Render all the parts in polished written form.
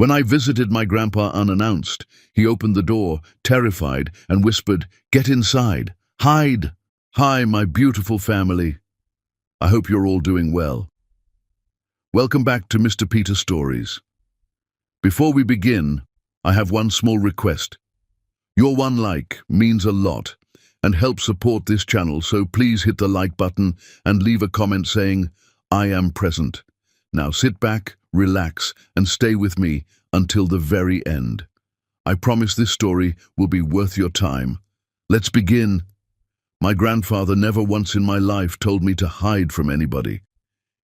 When I visited my grandpa unannounced, he opened the door, terrified, and whispered, "Get inside! Hide! Hi, my beautiful family. I hope you're all doing well. Welcome back to Mr. Peter Stories. Before we begin, I have one small request. Your one like means a lot and helps support this channel, so please hit the like button and leave a comment saying, "I am present." Now sit back, relax, and stay with me until the very end. I promise this story will be worth your time. Let's begin. My grandfather never once in my life told me to hide from anybody.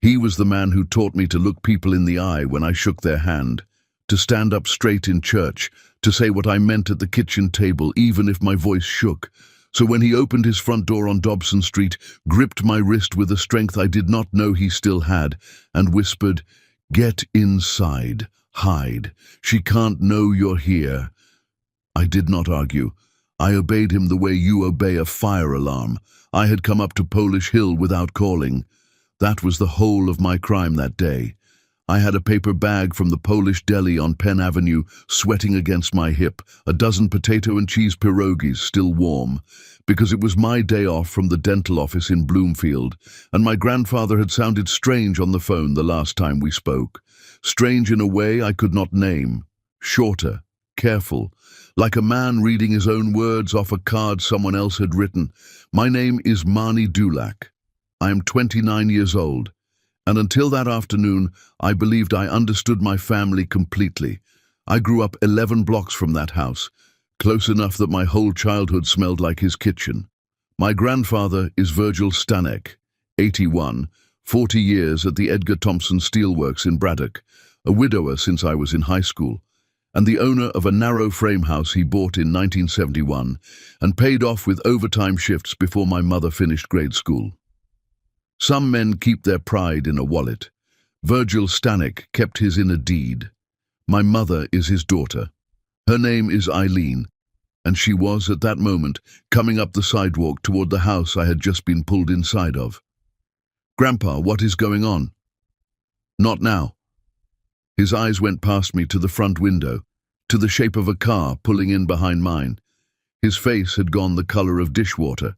He was the man who taught me to look people in the eye when I shook their hand, to stand up straight in church, to say what I meant at the kitchen table, even if my voice shook. So when he opened his front door on Dobson Street, gripped my wrist with a strength I did not know he still had, and whispered, "Get inside, hide. She can't know you're here." I did not argue. I obeyed him the way you obey a fire alarm. I had come up to Polish Hill without calling. That was the whole of my crime that day. I had a paper bag from the Polish deli on Penn Avenue sweating against my hip, a dozen potato and cheese pierogies still warm, because it was my day off from the dental office in Bloomfield, and my grandfather had sounded strange on the phone the last time we spoke. Strange in a way I could not name. Shorter, careful, like a man reading his own words off a card someone else had written. "My name is Marnie Dulac. I am 29 years old. And until that afternoon, I believed I understood my family completely. I grew up 11 blocks from that house, close enough that my whole childhood smelled like his kitchen. My grandfather is Virgil Stanek, 81, 40 years at the Edgar Thompson Steelworks in Braddock, a widower since I was in high school, and the owner of a narrow frame house he bought in 1971 and paid off with overtime shifts before my mother finished grade school. Some men keep their pride in a wallet. Virgil Stanek kept his in a deed. My mother is his daughter. Her name is Eileen, and she was, at that moment, coming up the sidewalk toward the house I had just been pulled inside of. "Grandpa, what is going on?" "Not now." His eyes went past me to the front window, to the shape of a car pulling in behind mine. His face had gone the color of dishwater.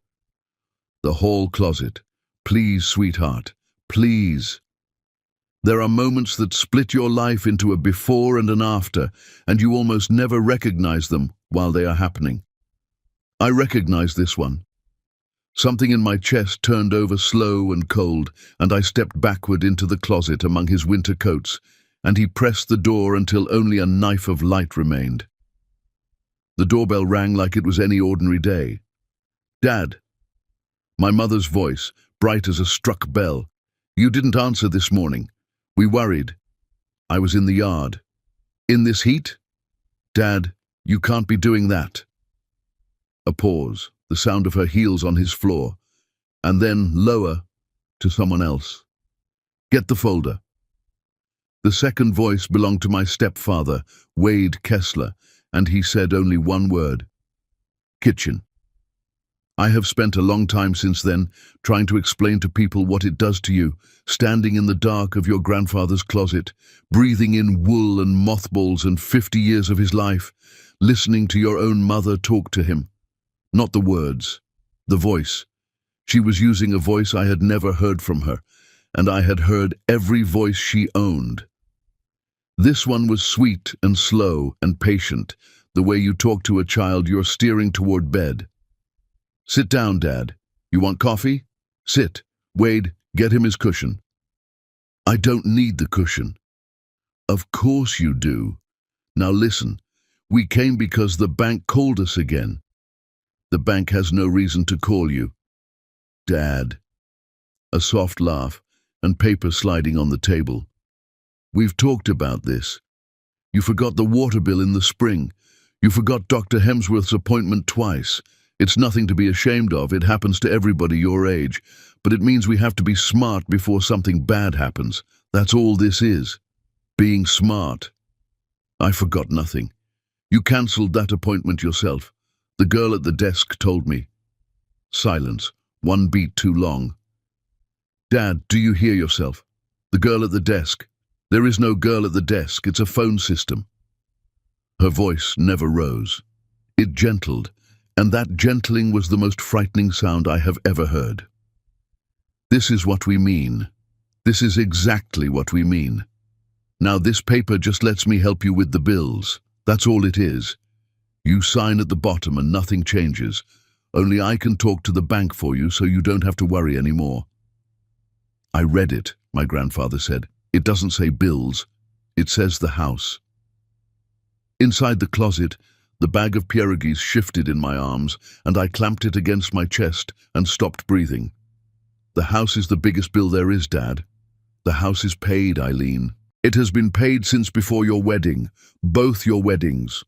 "The hall closet. Please, sweetheart, please." There are moments that split your life into a before and an after, and you almost never recognize them while they are happening. I recognized this one. Something in my chest turned over slow and cold, and I stepped backward into the closet among his winter coats, and he pressed the door until only a knife of light remained. The doorbell rang like it was any ordinary day. "Dad." My mother's voice, bright as a struck bell. "You didn't answer this morning. We worried." I was in the yard. "In this heat?" "Dad, you can't be doing that." A pause, the sound of her heels on his floor, and then lower, to someone else. "Get the folder." The second voice belonged to my stepfather, Wade Kessler, and he said only one word: "Kitchen." I have spent a long time since then trying to explain to people what it does to you, standing in the dark of your grandfather's closet, breathing in wool and mothballs and 50 years of his life, listening to your own mother talk to him. Not the words, the voice. She was using a voice I had never heard from her, and I had heard every voice she owned. This one was sweet and slow and patient, the way you talk to a child you're steering toward bed. "Sit down, Dad. You want coffee? Sit. Wade, get him his cushion." "I don't need the cushion." "Of course you do. Now listen, we came because the bank called us again." "The bank has no reason to call you." "Dad." A soft laugh and paper sliding on the table. "We've talked about this. You forgot the water bill in the spring. You forgot Dr. Hemsworth's appointment twice. It's nothing to be ashamed of. It happens to everybody your age. But it means we have to be smart before something bad happens. That's all this is. Being smart." "I forgot nothing. You cancelled that appointment yourself. The girl at the desk told me." Silence, one beat too long. "Dad, do you hear yourself? The girl at the desk." There is no girl at the desk, it's a phone system. Her voice never rose. It gentled, and that gentling was the most frightening sound I have ever heard. This is what we mean. This is exactly what we mean. Now this paper just lets me help you with the bills. That's all it is. You sign at the bottom and nothing changes. Only I can talk to the bank for you so you don't have to worry anymore. I read it, my grandfather said. It doesn't say bills. It says the house. Inside the closet, the bag of pierogies shifted in my arms, and I clamped it against my chest and stopped breathing. The house is the biggest bill there is, Dad. The house is paid, Eileen. It has been paid since before your wedding, both your weddings.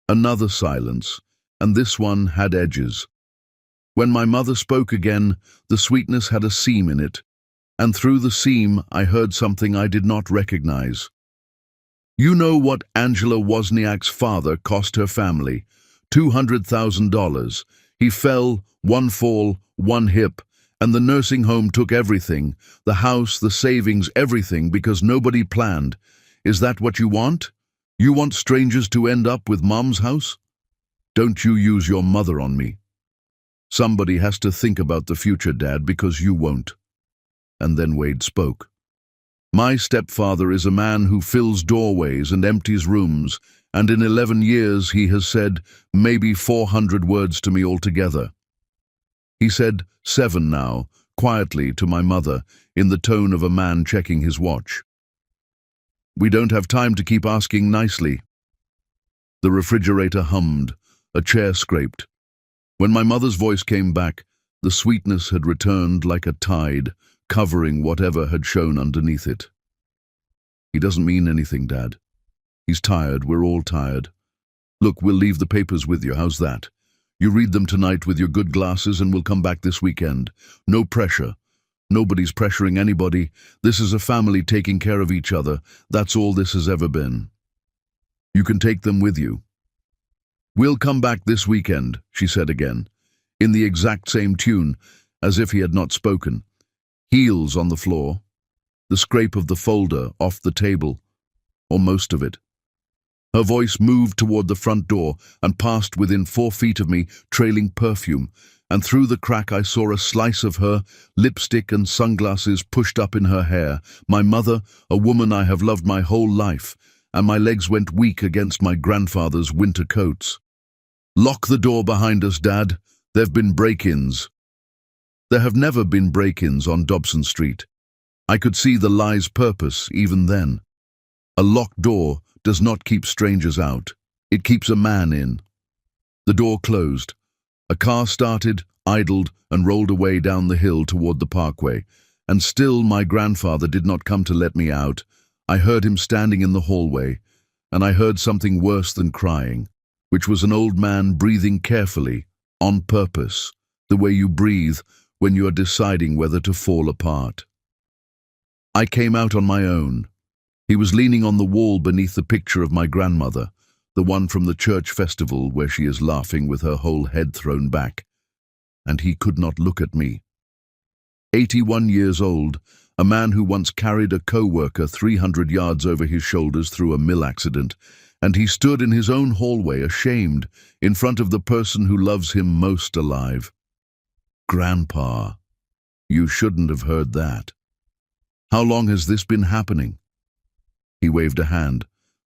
Another silence, and this one had edges. When my mother spoke again, the sweetness had a seam in it, and through the seam I heard something I did not recognize. You know what Angela Wozniak's father cost her family? $200,000. He fell, one fall, one hip, and the nursing home took everything, the house, the savings, everything, because nobody planned. Is that what you want? You want strangers to end up with Mom's house? Don't you use your mother on me. Somebody has to think about the future, Dad, because you won't. And then Wade spoke. My stepfather is a man who fills doorways and empties rooms, and in 11 years he has said maybe 400 words to me altogether. He said 7 now, quietly to my mother, in the tone of a man checking his watch. We don't have time to keep asking nicely. The refrigerator hummed, a chair scraped. When my mother's voice came back, the sweetness had returned like a tide, covering whatever had shown underneath it. He doesn't mean anything, Dad. He's tired, we're all tired. Look, we'll leave the papers with you, how's that? You read them tonight with your good glasses and we'll come back this weekend. No pressure. Nobody's pressuring anybody. This is a family taking care of each other. That's all this has ever been. You can take them with you. We'll come back this weekend, she said again, in the exact same tune, as if he had not spoken. Heels on the floor, the scrape of the folder off the table, or most of it. Her voice moved toward the front door and passed within 4 feet of me, trailing perfume, and through the crack I saw a slice of her, lipstick and sunglasses pushed up in her hair. My mother, a woman I have loved my whole life, and my legs went weak against my grandfather's winter coats. Lock the door behind us, Dad. There've been break-ins. There have never been break-ins on Dobson Street. I could see the lie's purpose even then. A locked door does not keep strangers out. It keeps a man in. The door closed. A car started, idled, and rolled away down the hill toward the parkway, and still my grandfather did not come to let me out. I heard him standing in the hallway, and I heard something worse than crying, which was an old man breathing carefully, on purpose, the way you breathe when you are deciding whether to fall apart. I came out on my own. He was leaning on the wall beneath the picture of my grandmother, the one from the church festival where she is laughing with her whole head thrown back, and he could not look at me. 81 years old, a man who once carried a co-worker 300 yards over his shoulders through a mill accident, and he stood in his own hallway ashamed in front of the person who loves him most alive. Grandpa, you shouldn't have heard that. How long has this been happening? He waved a hand,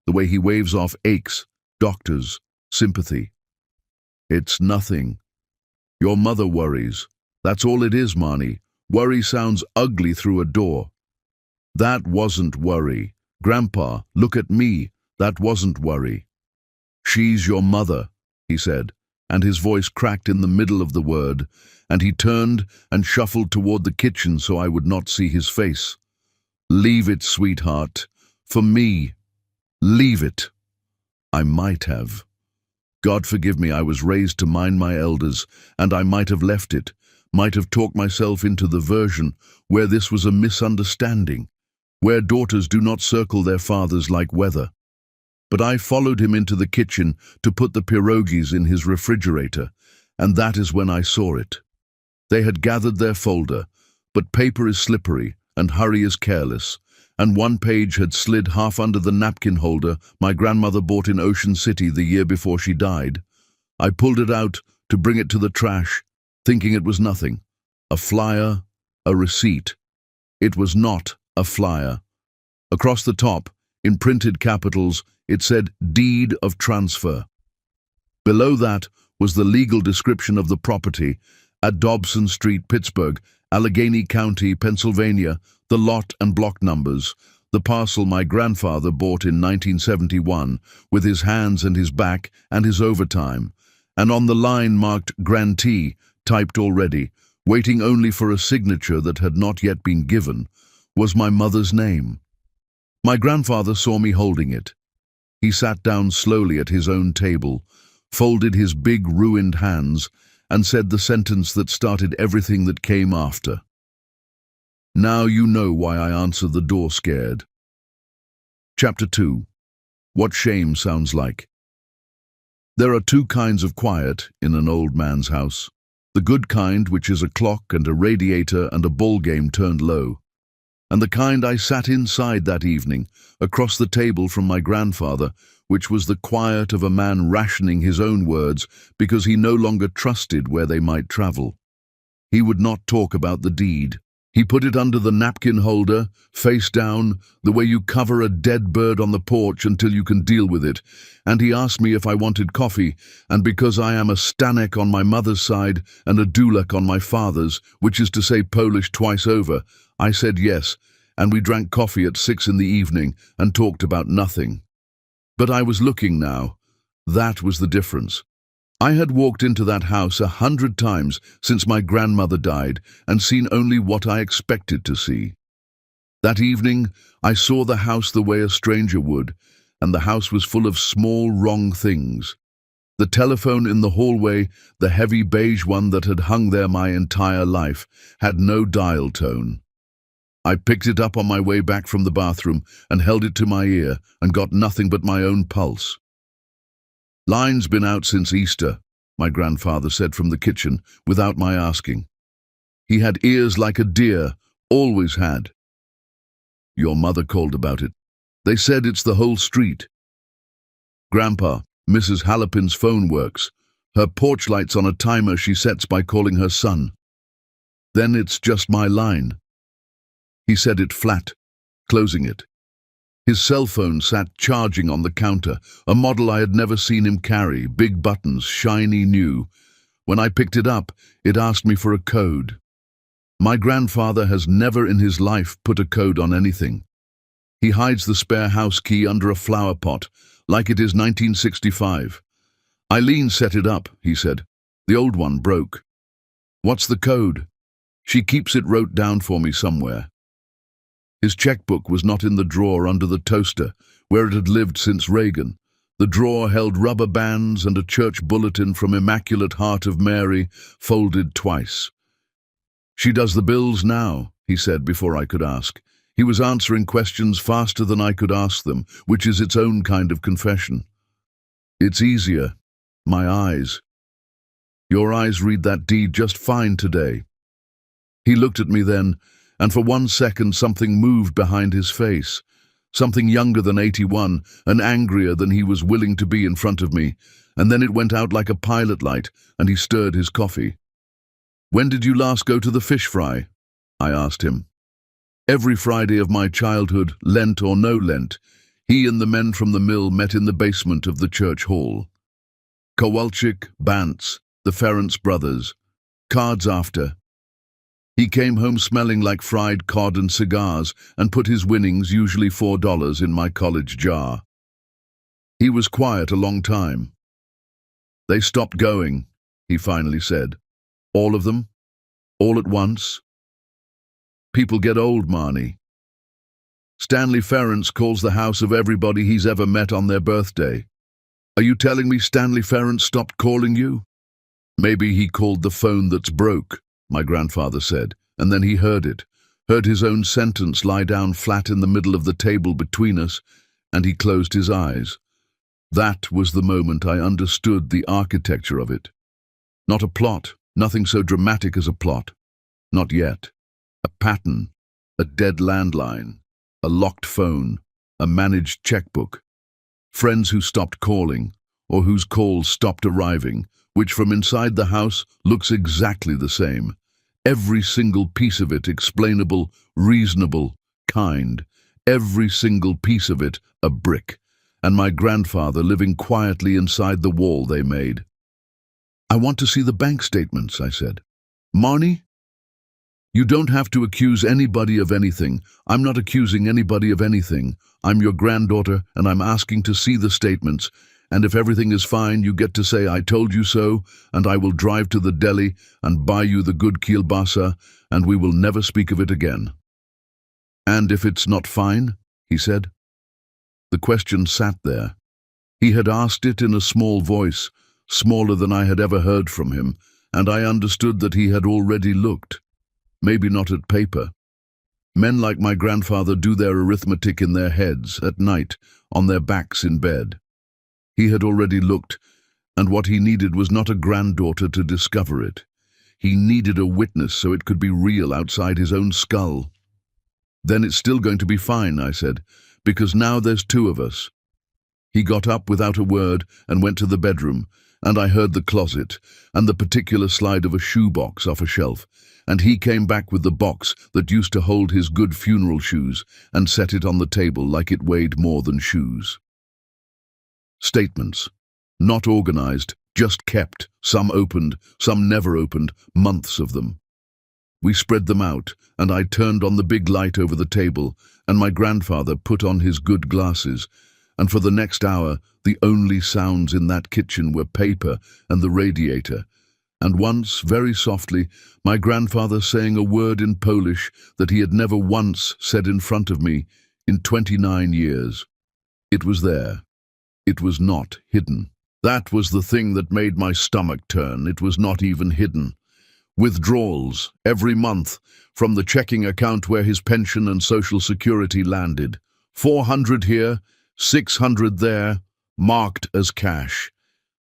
the way he waves off aches, doctors, sympathy. It's nothing. Your mother worries. That's all it is, Marnie. Worry sounds ugly through a door. That wasn't worry. Grandpa, look at me. That wasn't worry. She's your mother, he said, and his voice cracked in the middle of the word, and he turned and shuffled toward the kitchen so I would not see his face. Leave it, sweetheart. For me. Leave it. I might have. God forgive me, I was raised to mind my elders, and I might have left it, might have talked myself into the version where this was a misunderstanding, where daughters do not circle their fathers like weather. But I followed him into the kitchen to put the pierogies in his refrigerator, and that is when I saw it. They had gathered their folder, but paper is slippery and hurry is careless, and one page had slid half under the napkin holder my grandmother bought in Ocean City the year before she died. I pulled it out to bring it to the trash, thinking it was nothing. A flyer, a receipt. It was not a flyer. Across the top, in printed capitals, it said Deed of Transfer. Below that was the legal description of the property at Dobson Street, Pittsburgh, Allegheny County, Pennsylvania, the lot and block numbers, the parcel my grandfather bought in 1971 with his hands and his back and his overtime, and on the line marked Grantee, typed already, waiting only for a signature that had not yet been given, was my mother's name. My grandfather saw me holding it. He sat down slowly at his own table, folded his big ruined hands, and said the sentence that started everything that came after. Now you know why I answered the door scared. Chapter 2. What Shame Sounds Like. There are two kinds of quiet in an old man's house. The good kind, which is a clock and a radiator and a ball game turned low. And the kind I sat inside that evening, across the table from my grandfather, which was the quiet of a man rationing his own words because he no longer trusted where they might travel. He would not talk about the deed. He put it under the napkin holder, face down, the way you cover a dead bird on the porch until you can deal with it, and he asked me if I wanted coffee, and because I am a Stanek on my mother's side and a Dulek on my father's, which is to say Polish twice over, I said yes, and we drank coffee at 6 in the evening and talked about nothing. But I was looking now. That was the difference. I had walked into that house 100 times since my grandmother died and seen only what I expected to see. That evening, I saw the house the way a stranger would, and the house was full of small, wrong things. The telephone in the hallway, the heavy beige one that had hung there my entire life, had no dial tone. I picked it up on my way back from the bathroom and held it to my ear and got nothing but my own pulse. "Line's been out since Easter," my grandfather said from the kitchen, without my asking. He had ears like a deer, always had. "Your mother called about it. They said it's the whole street." "Grandpa, Mrs. Hallepin's phone works. Her porch light's on a timer she sets by calling her son. Then it's just my line." He said it flat, closing it. His cell phone sat charging on the counter, a model I had never seen him carry, big buttons, shiny new. When I picked it up, it asked me for a code. My grandfather has never in his life put a code on anything. He hides the spare house key under a flower pot, like it is 1965. "Eileen set it up," he said. "The old one broke." "What's the code?" "She keeps it wrote down for me somewhere." His checkbook was not in the drawer under the toaster, where it had lived since Reagan. The drawer held rubber bands and a church bulletin from Immaculate Heart of Mary, folded twice. "She does the bills now," he said before I could ask. He was answering questions faster than I could ask them, which is its own kind of confession. "It's easier. My eyes. Your eyes read that deed just fine today." He looked at me then, and for 1 second something moved behind his face, something younger than 81 and angrier than he was willing to be in front of me, and then it went out like a pilot light, and he stirred his coffee. "When did you last go to the fish fry?" I asked him. "Every Friday of my childhood, Lent or no Lent, he and the men from the mill met in the basement of the church hall. Kowalczyk, Bantz, the Ference brothers. Cards after. He came home smelling like fried cod and cigars and put his winnings, usually $4, in my college jar. He was quiet a long time. "They stopped going," he finally said. "All of them? All at once? People get old, Marnie. Stanley Ference calls the house of everybody he's ever met on their birthday. Are you telling me Stanley Ference stopped calling you?" "Maybe he called the phone that's broke," my grandfather said, and then he heard his own sentence lie down flat in the middle of the table between us, and he closed his eyes. That was the moment I understood the architecture of it. Not a plot, nothing so dramatic as a plot. Not yet. A pattern, a dead landline, a locked phone, a managed checkbook, friends who stopped calling, or whose calls stopped arriving, which from inside the house looks exactly the same. Every single piece of it explainable, reasonable, kind. Every single piece of it a brick, and my grandfather living quietly inside the wall they made. "I want to see the bank statements," I said. "Marnie? You don't have to accuse anybody of anything. I'm not accusing anybody of anything. I'm your granddaughter, and I'm asking to see the statements. And if everything is fine, you get to say, 'I told you so,' and I will drive to the deli and buy you the good kielbasa, and we will never speak of it again." "And if it's not fine?" he said. The question sat there. He had asked it in a small voice, smaller than I had ever heard from him, and I understood that he had already looked. Maybe not at paper. Men like my grandfather do their arithmetic in their heads, at night, on their backs in bed. He had already looked, and what he needed was not a granddaughter to discover it. He needed a witness so it could be real outside his own skull. "Then it's still going to be fine," I said, "because now there's two of us." He got up without a word and went to the bedroom, and I heard the closet, and the particular slide of a shoebox off a shelf, and he came back with the box that used to hold his good funeral shoes and set it on the table like it weighed more than shoes. Statements. Not organized, just kept, some opened, some never opened, months of them. We spread them out, and I turned on the big light over the table, and my grandfather put on his good glasses, and for the next hour the only sounds in that kitchen were paper and the radiator, and once, very softly, my grandfather saying a word in Polish that he had never once said in front of me in 29 years. It was there. It was not hidden. That was the thing that made my stomach turn. It was not even hidden. Withdrawals, every month, from the checking account where his pension and Social Security landed. 400 here, 600 there, marked as cash.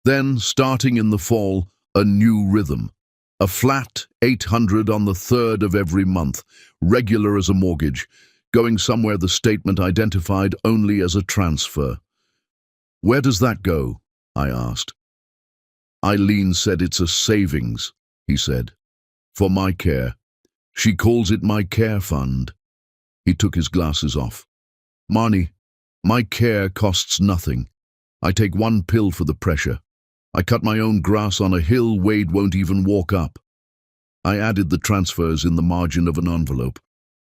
Then, starting in the fall, a new rhythm. A flat 800 on the 3rd of every month, regular as a mortgage, going somewhere the statement identified only as a transfer. "Where does that go?" I asked. "Eileen said it's a savings," he said, "for my care. She calls it my care fund." He took his glasses off. "Marnie, my care costs nothing. I take one pill for the pressure. I cut my own grass on a hill Wade won't even walk up." I added the transfers in the margin of an envelope,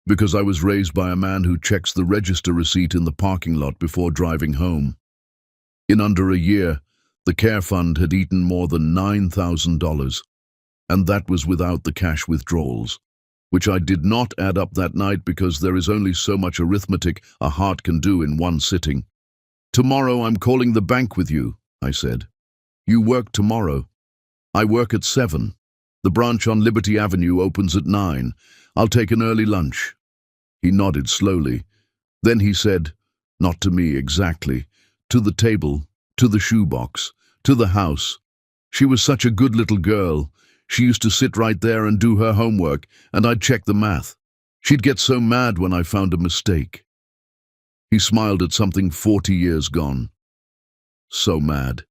because I was raised by a man who checks the register receipt in the parking lot before driving home. In under a year, the care fund had eaten more than $9,000, and that was without the cash withdrawals, which I did not add up that night because there is only so much arithmetic a heart can do in one sitting. "Tomorrow I'm calling the bank with you," I said. "You work tomorrow." "I work at 7. The branch on Liberty Avenue opens at 9. I'll take an early lunch." He nodded slowly. Then he said, not to me exactly, to the table, to the shoebox, to the house. "She was such a good little girl. She used to sit right there and do her homework, and I'd check the math. She'd get so mad when I found a mistake." He smiled at something 40 years gone. So mad.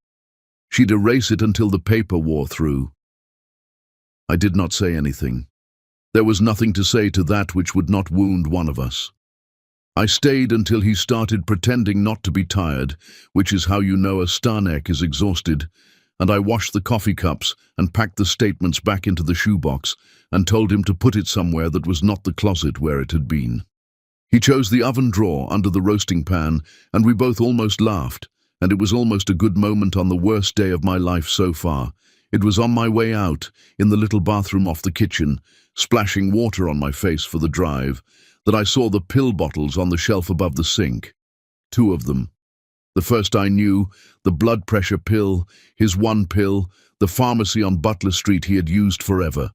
She'd erase it until the paper wore through. I did not say anything. There was nothing to say to that which would not wound one of us. I stayed until he started pretending not to be tired, which is how you know a Starneck is exhausted, and I washed the coffee cups and packed the statements back into the shoebox and told him to put it somewhere that was not the closet where it had been. He chose the oven drawer under the roasting pan, and we both almost laughed, and it was almost a good moment on the worst day of my life so far. It was on my way out, in the little bathroom off the kitchen, splashing water on my face for the drive, that I saw the pill bottles on the shelf above the sink. 2 of them. The first I knew, the blood pressure pill, his one pill, the pharmacy on Butler Street he had used forever.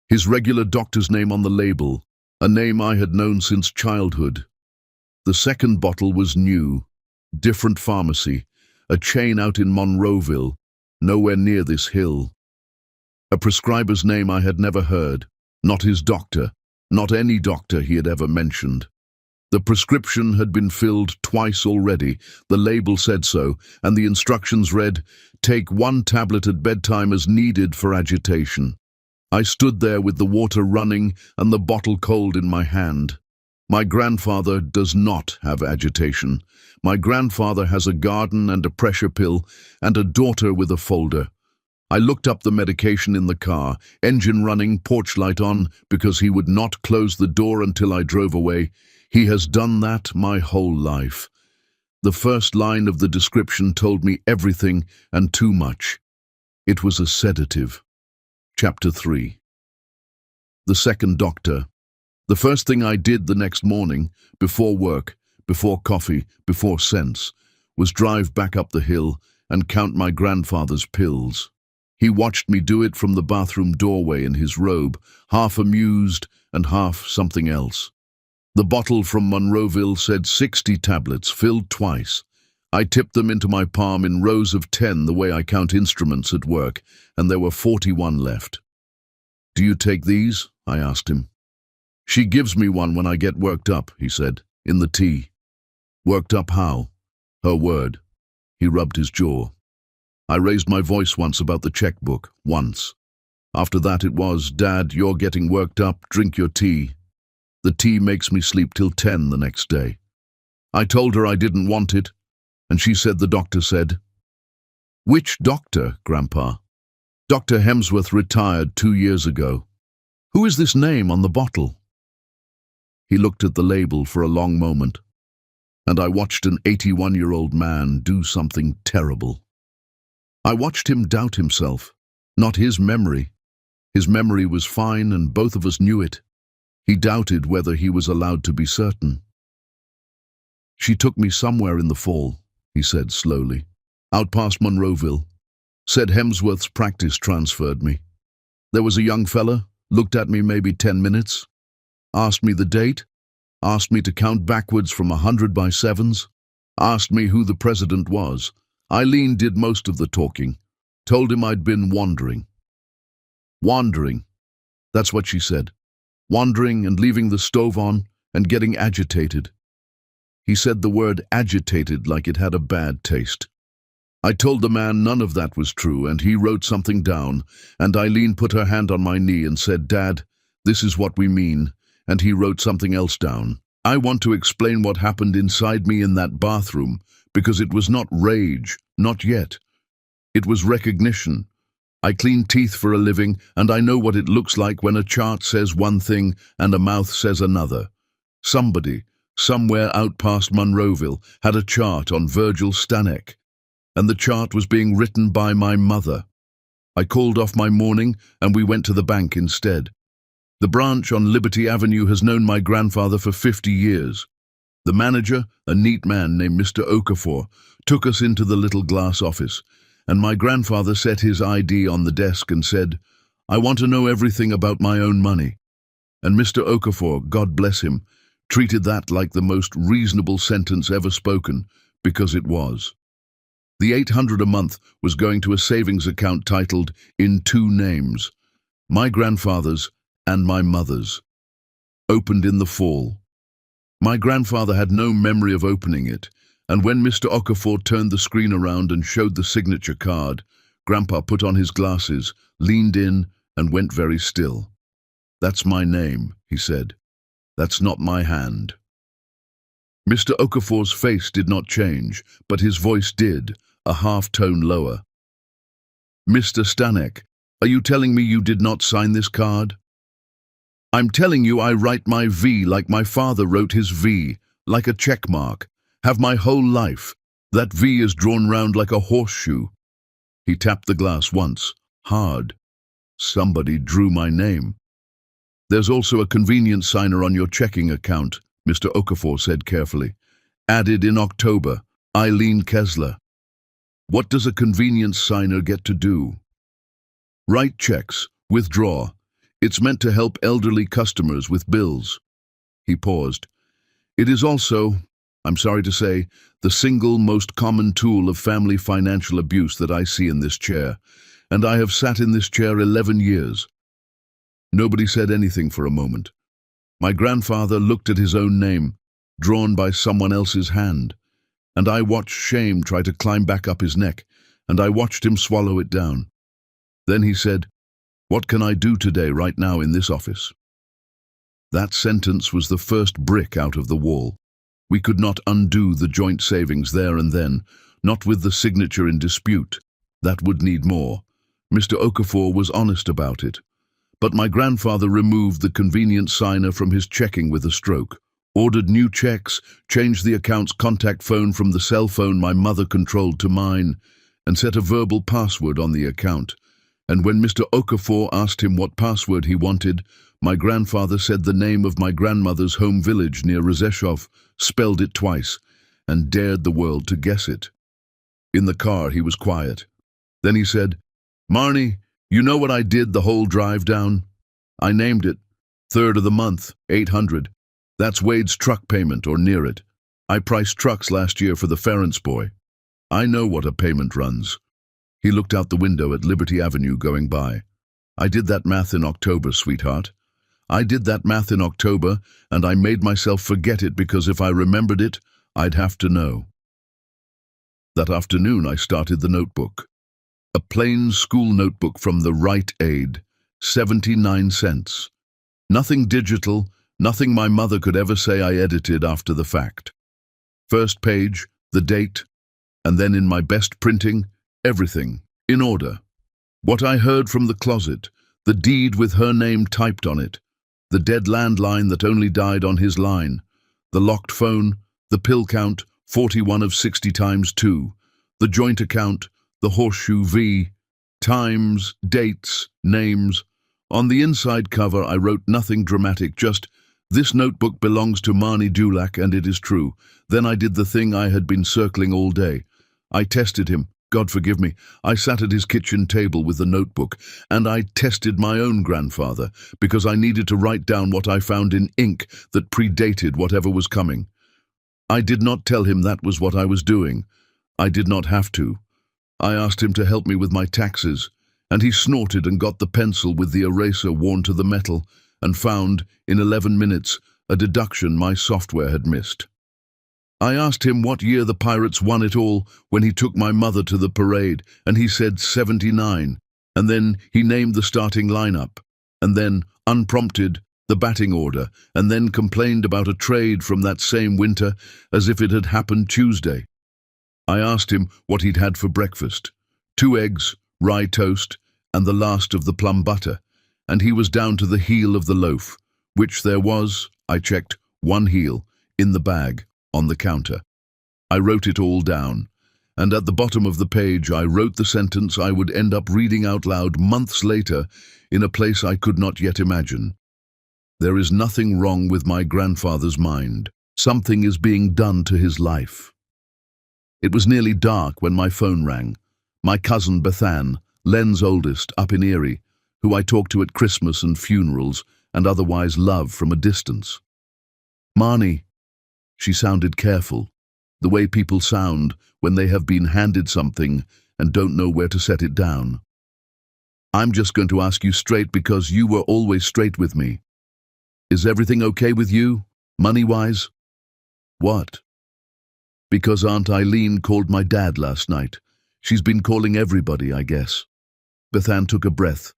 His regular doctor's name on the label, a name I had known since childhood. The second bottle was new, different pharmacy, a chain out in Monroeville, nowhere near this hill. A prescriber's name I had never heard, not his doctor, not any doctor he had ever mentioned. The prescription had been filled twice already. The label said so, and the instructions read, "Take 1 tablet at bedtime as needed for agitation." I stood there with the water running and the bottle cold in my hand. My grandfather does not have agitation. My grandfather has a garden and a pressure pill and a daughter with a folder. I looked up the medication in the car, engine running, porch light on, because he would not close the door until I drove away. He has done that my whole life. The first line of the description told me everything and too much. It was a sedative. Chapter 3. The second doctor. The first thing I did the next morning, before work, before coffee, before sense, was drive back up the hill and count my grandfather's pills. He watched me do it from the bathroom doorway in his robe, half amused and half something else. The bottle from Monroeville said 60 tablets, filled twice. I tipped them into my palm in rows of 10 the way I count instruments at work, and there were 41 left. "Do you take these?" I asked him. "She gives me one when I get worked up," he said, "in the tea." "Worked up how?" "Her word." He rubbed his jaw. I raised my voice once about the checkbook, once. After that it was, "Dad, you're getting worked up, drink your tea." The tea makes me sleep till 10 the next day. I told her I didn't want it, and she said the doctor said. "Which doctor, Grandpa?" "Dr. Hemsworth retired 2 years ago." "Who is this name on the bottle?" He looked at the label for a long moment, and I watched an 81-year-old man do something terrible. I watched him doubt himself, not his memory. His memory was fine and both of us knew it. He doubted whether he was allowed to be certain. "She took me somewhere in the fall," he said slowly. "Out past Monroeville. Said Hemsworth's practice transferred me. There was a young fella, looked at me maybe 10 minutes, asked me the date, asked me to count backwards from 100 by 7s, asked me who the president was. Eileen did most of the talking, told him I'd been wandering." "Wandering," that's what she said. "Wandering and leaving the stove on and getting agitated." He said the word agitated like it had a bad taste. I told the man none of that was true, and he wrote something down, and Eileen put her hand on my knee and said, "Dad, this is what we mean," and he wrote something else down. I want to explain what happened inside me in that bathroom, because it was not rage, not yet. It was recognition. I clean teeth for a living, and I know what it looks like when a chart says one thing and a mouth says another. Somebody, somewhere out past Monroeville, had a chart on Virgil Stanek, and the chart was being written by my mother. I called off my morning, and we went to the bank instead. The branch on Liberty Avenue has known my grandfather for 50 years. The manager, a neat man named Mr. Okafor, took us into the little glass office, and my grandfather set his ID on the desk and said, "I want to know everything about my own money." And Mr. Okafor, God bless him, treated that like the most reasonable sentence ever spoken, because it was. The $800 a month was going to a savings account titled "In Two Names," my grandfather's and my mother's. Opened in the fall. My grandfather had no memory of opening it, and when Mr. Okafor turned the screen around and showed the signature card, Grandpa put on his glasses, leaned in, and went very still. "That's my name," he said. "That's not my hand." Mr. Okafor's face did not change, but his voice did, a half-tone lower. "Mr. Stanek, are you telling me you did not sign this card?" "I'm telling you I write my V like my father wrote his V, like a check mark. Have my whole life. That V is drawn round like a horseshoe." He tapped the glass once, hard. "Somebody drew my name." "There's also a convenience signer on your checking account," Mr. Okafor said carefully. "Added in October, Eileen Kessler." "What does a convenience signer get to do?" "Write checks, withdraw. It's meant to help elderly customers with bills." He paused. "It is also, I'm sorry to say, the single most common tool of family financial abuse that I see in this chair, and I have sat in this chair 11 years. Nobody said anything for a moment. My grandfather looked at his own name, drawn by someone else's hand. And I watched shame try to climb back up his neck, and I watched him swallow it down. Then he said, "What can I do today, right now, in this office?" That sentence was the first brick out of the wall. We could not undo the joint savings there and then, not with the signature in dispute. That would need more. Mr. Okafor was honest about it. But my grandfather removed the convenient signer from his checking with a stroke, ordered new checks, changed the account's contact phone from the cell phone my mother controlled to mine, and set a verbal password on the account. And when Mr. Okafor asked him what password he wanted, my grandfather said the name of my grandmother's home village near Rzeszów, spelled it twice, and dared the world to guess it. In the car he was quiet. Then he said, "Marnie, you know what I did the whole drive down? I named it. 3rd of the month, 800. That's Wade's truck payment, or near it. I priced trucks last year for the Ference boy. I know what a payment runs." He looked out the window at Liberty Avenue going by. "I did that math in October, sweetheart. I did that math in October, and I made myself forget it because if I remembered it, I'd have to know." That afternoon I started the notebook. A plain school notebook from the Rite Aid, 79 cents. Nothing digital, nothing my mother could ever say I edited after the fact. First page, the date, and then in my best printing, everything, in order. What I heard from the closet, the deed with her name typed on it, the dead landline that only died on his line, the locked phone, the pill count, 41 of 60 times 2, the joint account, the horseshoe V, times, dates, names. On the inside cover I wrote nothing dramatic, just, "This notebook belongs to Marnie Dulac and it is true." Then I did the thing I had been circling all day. I tested him. God forgive me, I sat at his kitchen table with the notebook, and I tested my own grandfather, because I needed to write down what I found in ink that predated whatever was coming. I did not tell him that was what I was doing. I did not have to. I asked him to help me with my taxes, and he snorted and got the pencil with the eraser worn to the metal, and found, in 11 minutes, a deduction my software had missed. I asked him what year the Pirates won it all when he took my mother to the parade, and he said 79, and then he named the starting lineup, and then, unprompted, the batting order, and then complained about a trade from that same winter as if it had happened Tuesday. I asked him what he'd had for breakfast: 2 eggs, rye toast, and the last of the plum butter, and he was down to the heel of the loaf, which there was, I checked, 1 heel, in the bag, on the counter. I wrote it all down, and at the bottom of the page I wrote the sentence I would end up reading out loud months later in a place I could not yet imagine. There is nothing wrong with my grandfather's mind. Something is being done to his life. It was nearly dark when my phone rang. My cousin Bethan, Len's oldest, up in Erie, who I talked to at Christmas and funerals and otherwise love from a distance. "Marnie." She sounded careful, the way people sound when they have been handed something and don't know where to set it down. "I'm just going to ask you straight because you were always straight with me. Is everything okay with you, money-wise?" "What?" "Because Aunt Eileen called my dad last night. She's been calling everybody, I guess." Bethan took a breath.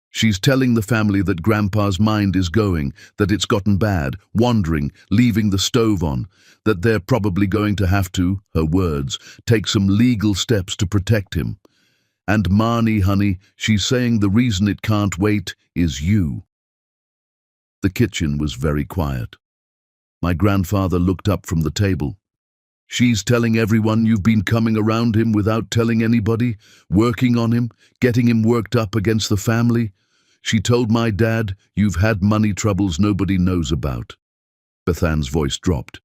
"She's telling the family that Grandpa's mind is going, that it's gotten bad, wandering, leaving the stove on, that they're probably going to have to, her words, take some legal steps to protect him. And Marnie, honey, she's saying the reason it can't wait is you." The kitchen was very quiet. My grandfather looked up from the table. "She's telling everyone you've been coming around him without telling anybody, working on him, getting him worked up against the family. She told my dad you've had money troubles nobody knows about." Bethan's voice dropped.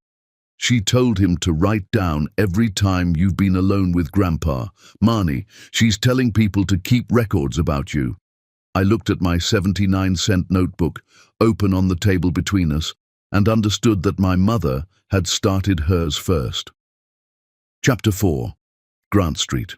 "She told him to write down every time you've been alone with Grandpa. Marnie, she's telling people to keep records about you." I looked at my 79-cent notebook, open on the table between us, and understood that my mother had started hers first. Chapter 4. Grant Street.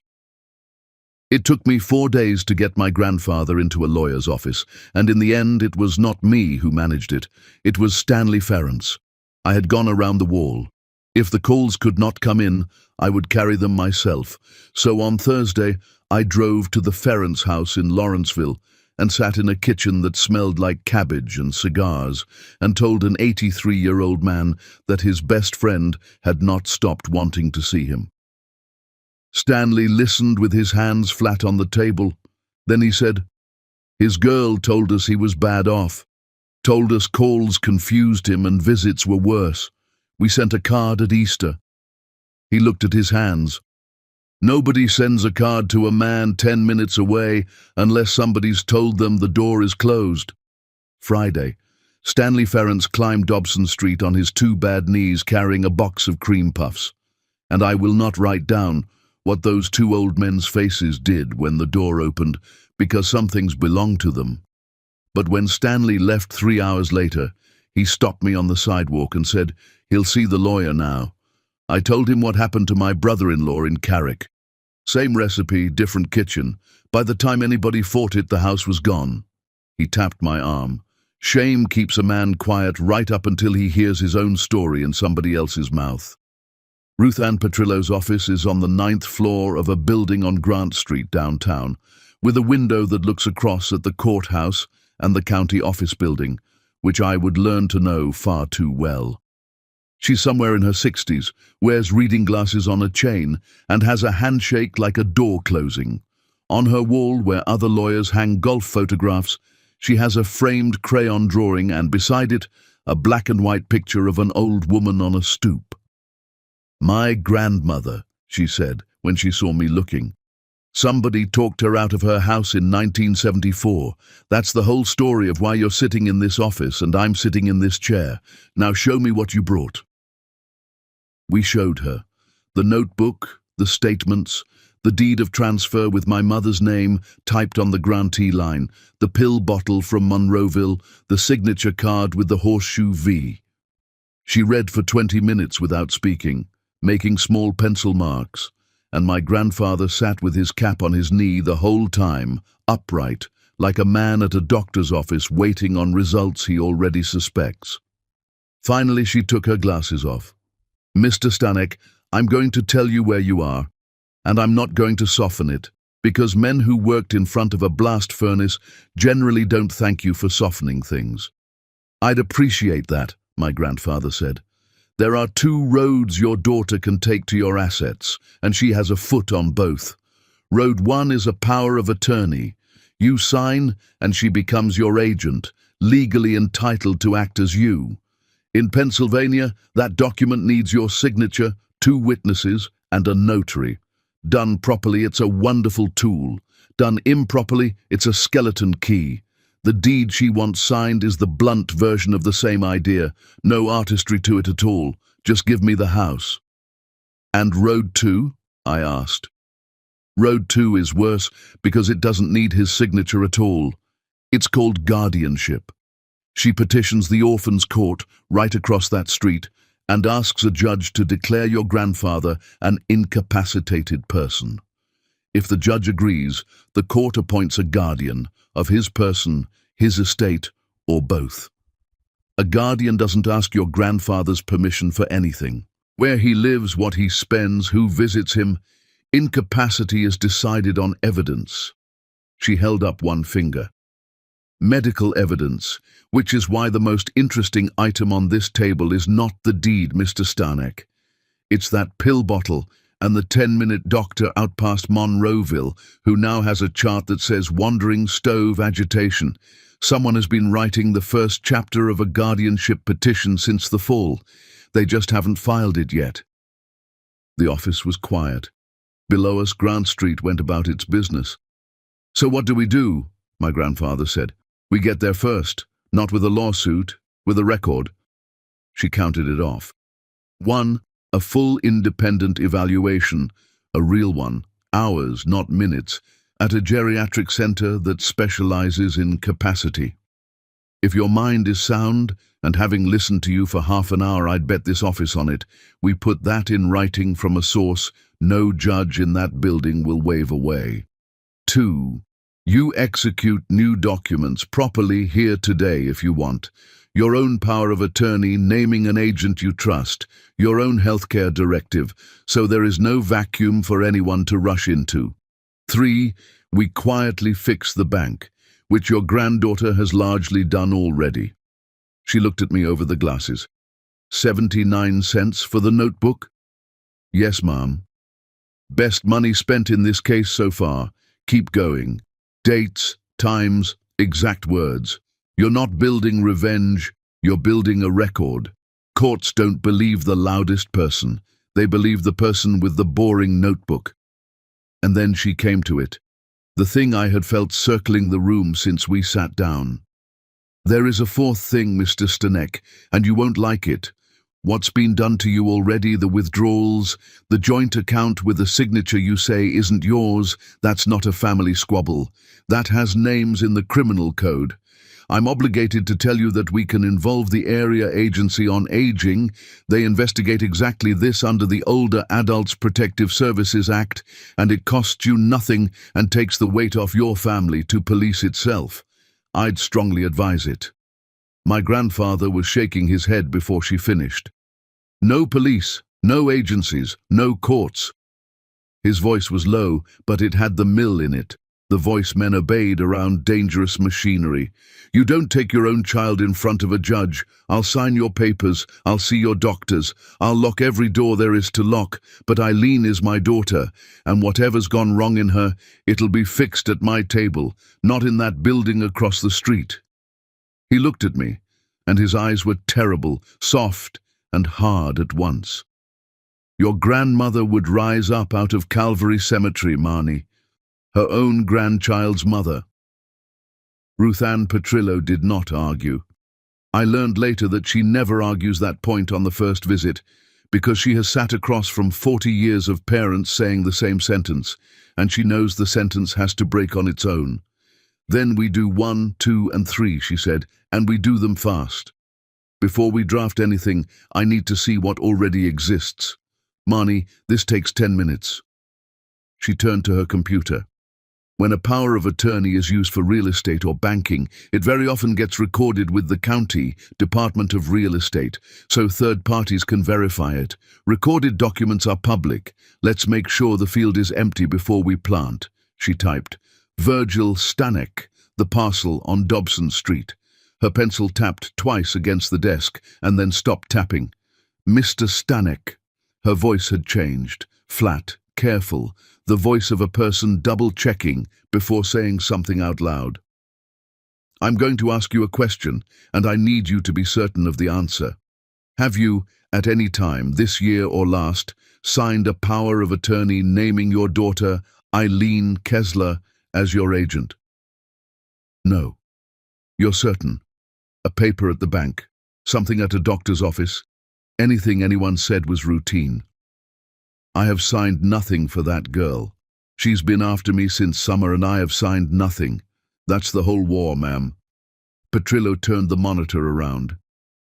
It took me 4 days to get my grandfather into a lawyer's office, and in the end it was not me who managed it. It was Stanley Ference. I had gone around the wall. If the calls could not come in, I would carry them myself. So on Thursday, I drove to the Ferrance house in Lawrenceville and sat in a kitchen that smelled like cabbage and cigars, and told an 83-year-old man that his best friend had not stopped wanting to see him. Stanley listened with his hands flat on the table. Then he said, "His girl told us he was bad off. Told us calls confused him and visits were worse. We sent a card at Easter." He looked at his hands. "Nobody sends a card to a man 10 minutes away unless somebody's told them the door is closed." Friday, Stanley Ferrance climbed Dobson Street on his two bad knees carrying a box of cream puffs. And I will not write down what those two old men's faces did when the door opened, because some things belong to them. But when Stanley left 3 hours later, he stopped me on the sidewalk and said he'll see the lawyer now. I told him what happened to my brother-in-law in Carrick. Same recipe, different kitchen. By the time anybody fought it, the house was gone. He tapped my arm. Shame keeps a man quiet right up until he hears his own story in somebody else's mouth. Ruth Ann Petrillo's office is on the 9th floor of a building on Grant Street downtown, with a window that looks across at the courthouse and the county office building, which I would learn to know far too well. She's somewhere in her 60s, wears reading glasses on a chain, and has a handshake like a door closing. On her wall, where other lawyers hang golf photographs, she has a framed crayon drawing and beside it, a black and white picture of an old woman on a stoop. "My grandmother," she said when she saw me looking. "Somebody talked her out of her house in 1974. That's the whole story of why you're sitting in this office and I'm sitting in this chair. Now show me what you brought." We showed her the notebook, the statements, the deed of transfer with my mother's name typed on the grantee line, the pill bottle from Monroeville, the signature card with the horseshoe V. She read for 20 minutes without speaking, making small pencil marks, and my grandfather sat with his cap on his knee the whole time, upright, like a man at a doctor's office waiting on results he already suspects. Finally, she took her glasses off. "Mr. Stanek, I'm going to tell you where you are, and I'm not going to soften it, because men who worked in front of a blast furnace generally don't thank you for softening things." "I'd appreciate that," my grandfather said. "There are two roads your daughter can take to your assets, and she has a foot on both. Road 1 is a power of attorney. You sign, and she becomes your agent, legally entitled to act as you. In Pennsylvania, that document needs your signature, 2 witnesses, and a notary. Done properly, it's a wonderful tool. Done improperly, it's a skeleton key. The deed she wants signed is the blunt version of the same idea. No artistry to it at all. Just give me the house." "And Road 2? I asked. "Road 2 is worse because it doesn't need his signature at all. It's called guardianship. She petitions the orphans' court right across that street and asks a judge to declare your grandfather an incapacitated person. If the judge agrees, the court appoints a guardian of his person, his estate, or both. A guardian doesn't ask your grandfather's permission for anything. Where he lives, what he spends, who visits him. Incapacity is decided on evidence." She held up one finger. "Medical evidence, which is why the most interesting item on this table is not the deed, Mr. Stanek. It's that pill bottle and the 10-minute doctor out past Monroeville who now has a chart that says wandering stove agitation. Someone has been writing the first chapter of a guardianship petition since the fall. They just haven't filed it yet." The office was quiet. Below us, Grant Street went about its business. "So what do we do?" my grandfather said. "We get there first, not with a lawsuit, with a record." She counted it off. 1, a full independent evaluation, a real one, hours, not minutes, at a geriatric center that specializes in capacity. If your mind is sound, and having listened to you for half an hour, I'd bet this office on it, we put that in writing from a source no judge in that building will wave away. 2, you execute new documents properly here today if you want. Your own power of attorney, naming an agent you trust, your own healthcare directive, so there is no vacuum for anyone to rush into. 3. We quietly fix the bank, which your granddaughter has largely done already. She looked at me over the glasses. 79 cents for the notebook? Yes, ma'am. Best money spent in this case so far. Keep going. Dates, times, exact words. You're not building revenge, you're building a record. Courts don't believe the loudest person. They believe the person with the boring notebook. And then she came to it. The thing I had felt circling the room since we sat down. There is a fourth thing, Mr. Stanek, and you won't like it. What's been done to you already, the withdrawals, the joint account with a signature you say isn't yours, that's not a family squabble. That has names in the criminal code. I'm obligated to tell you that we can involve the Area Agency on Aging. They investigate exactly this under the Older Adults Protective Services Act, and it costs you nothing and takes the weight off your family to police itself. I'd strongly advise it. My grandfather was shaking his head before she finished. No police, no agencies, no courts. His voice was low, but it had the mill in it. The voice men obeyed around dangerous machinery. You don't take your own child in front of a judge. I'll sign your papers. I'll see your doctors. I'll lock every door there is to lock. But Eileen is my daughter, and whatever's gone wrong in her, it'll be fixed at my table, not in that building across the street. He looked at me, and his eyes were terrible, soft, and hard at once. Your grandmother would rise up out of Calvary Cemetery, Marnie. Her own grandchild's mother. Ruth Ann Petrillo did not argue. I learned later that she never argues that point on the first visit, because she has sat across from 40 years of parents saying the same sentence, and she knows the sentence has to break on its own. Then we do 1, 2, and 3, she said, and we do them fast. Before we draft anything, I need to see what already exists. Marnie, this takes 10 minutes. She turned to her computer. When a power of attorney is used for real estate or banking, it very often gets recorded with the county Department of Real Estate, so third parties can verify it. Recorded documents are public. Let's make sure the field is empty before we plant, she typed. Virgil Stanek, the parcel on Dobson Street. Her pencil tapped twice against the desk and then stopped tapping. Mr. Stanek. Her voice had changed, flat, careful, the voice of a person double-checking before saying something out loud. I'm going to ask you a question, and I need you to be certain of the answer. Have you, at any time, this year or last, signed a power of attorney naming your daughter, Eileen Kessler, as your agent? No. You're certain? A paper at the bank? Something at a doctor's office? Anything anyone said was routine. I have signed nothing for that girl. She's been after me since summer and I have signed nothing. That's the whole war, ma'am. Petrillo turned the monitor around.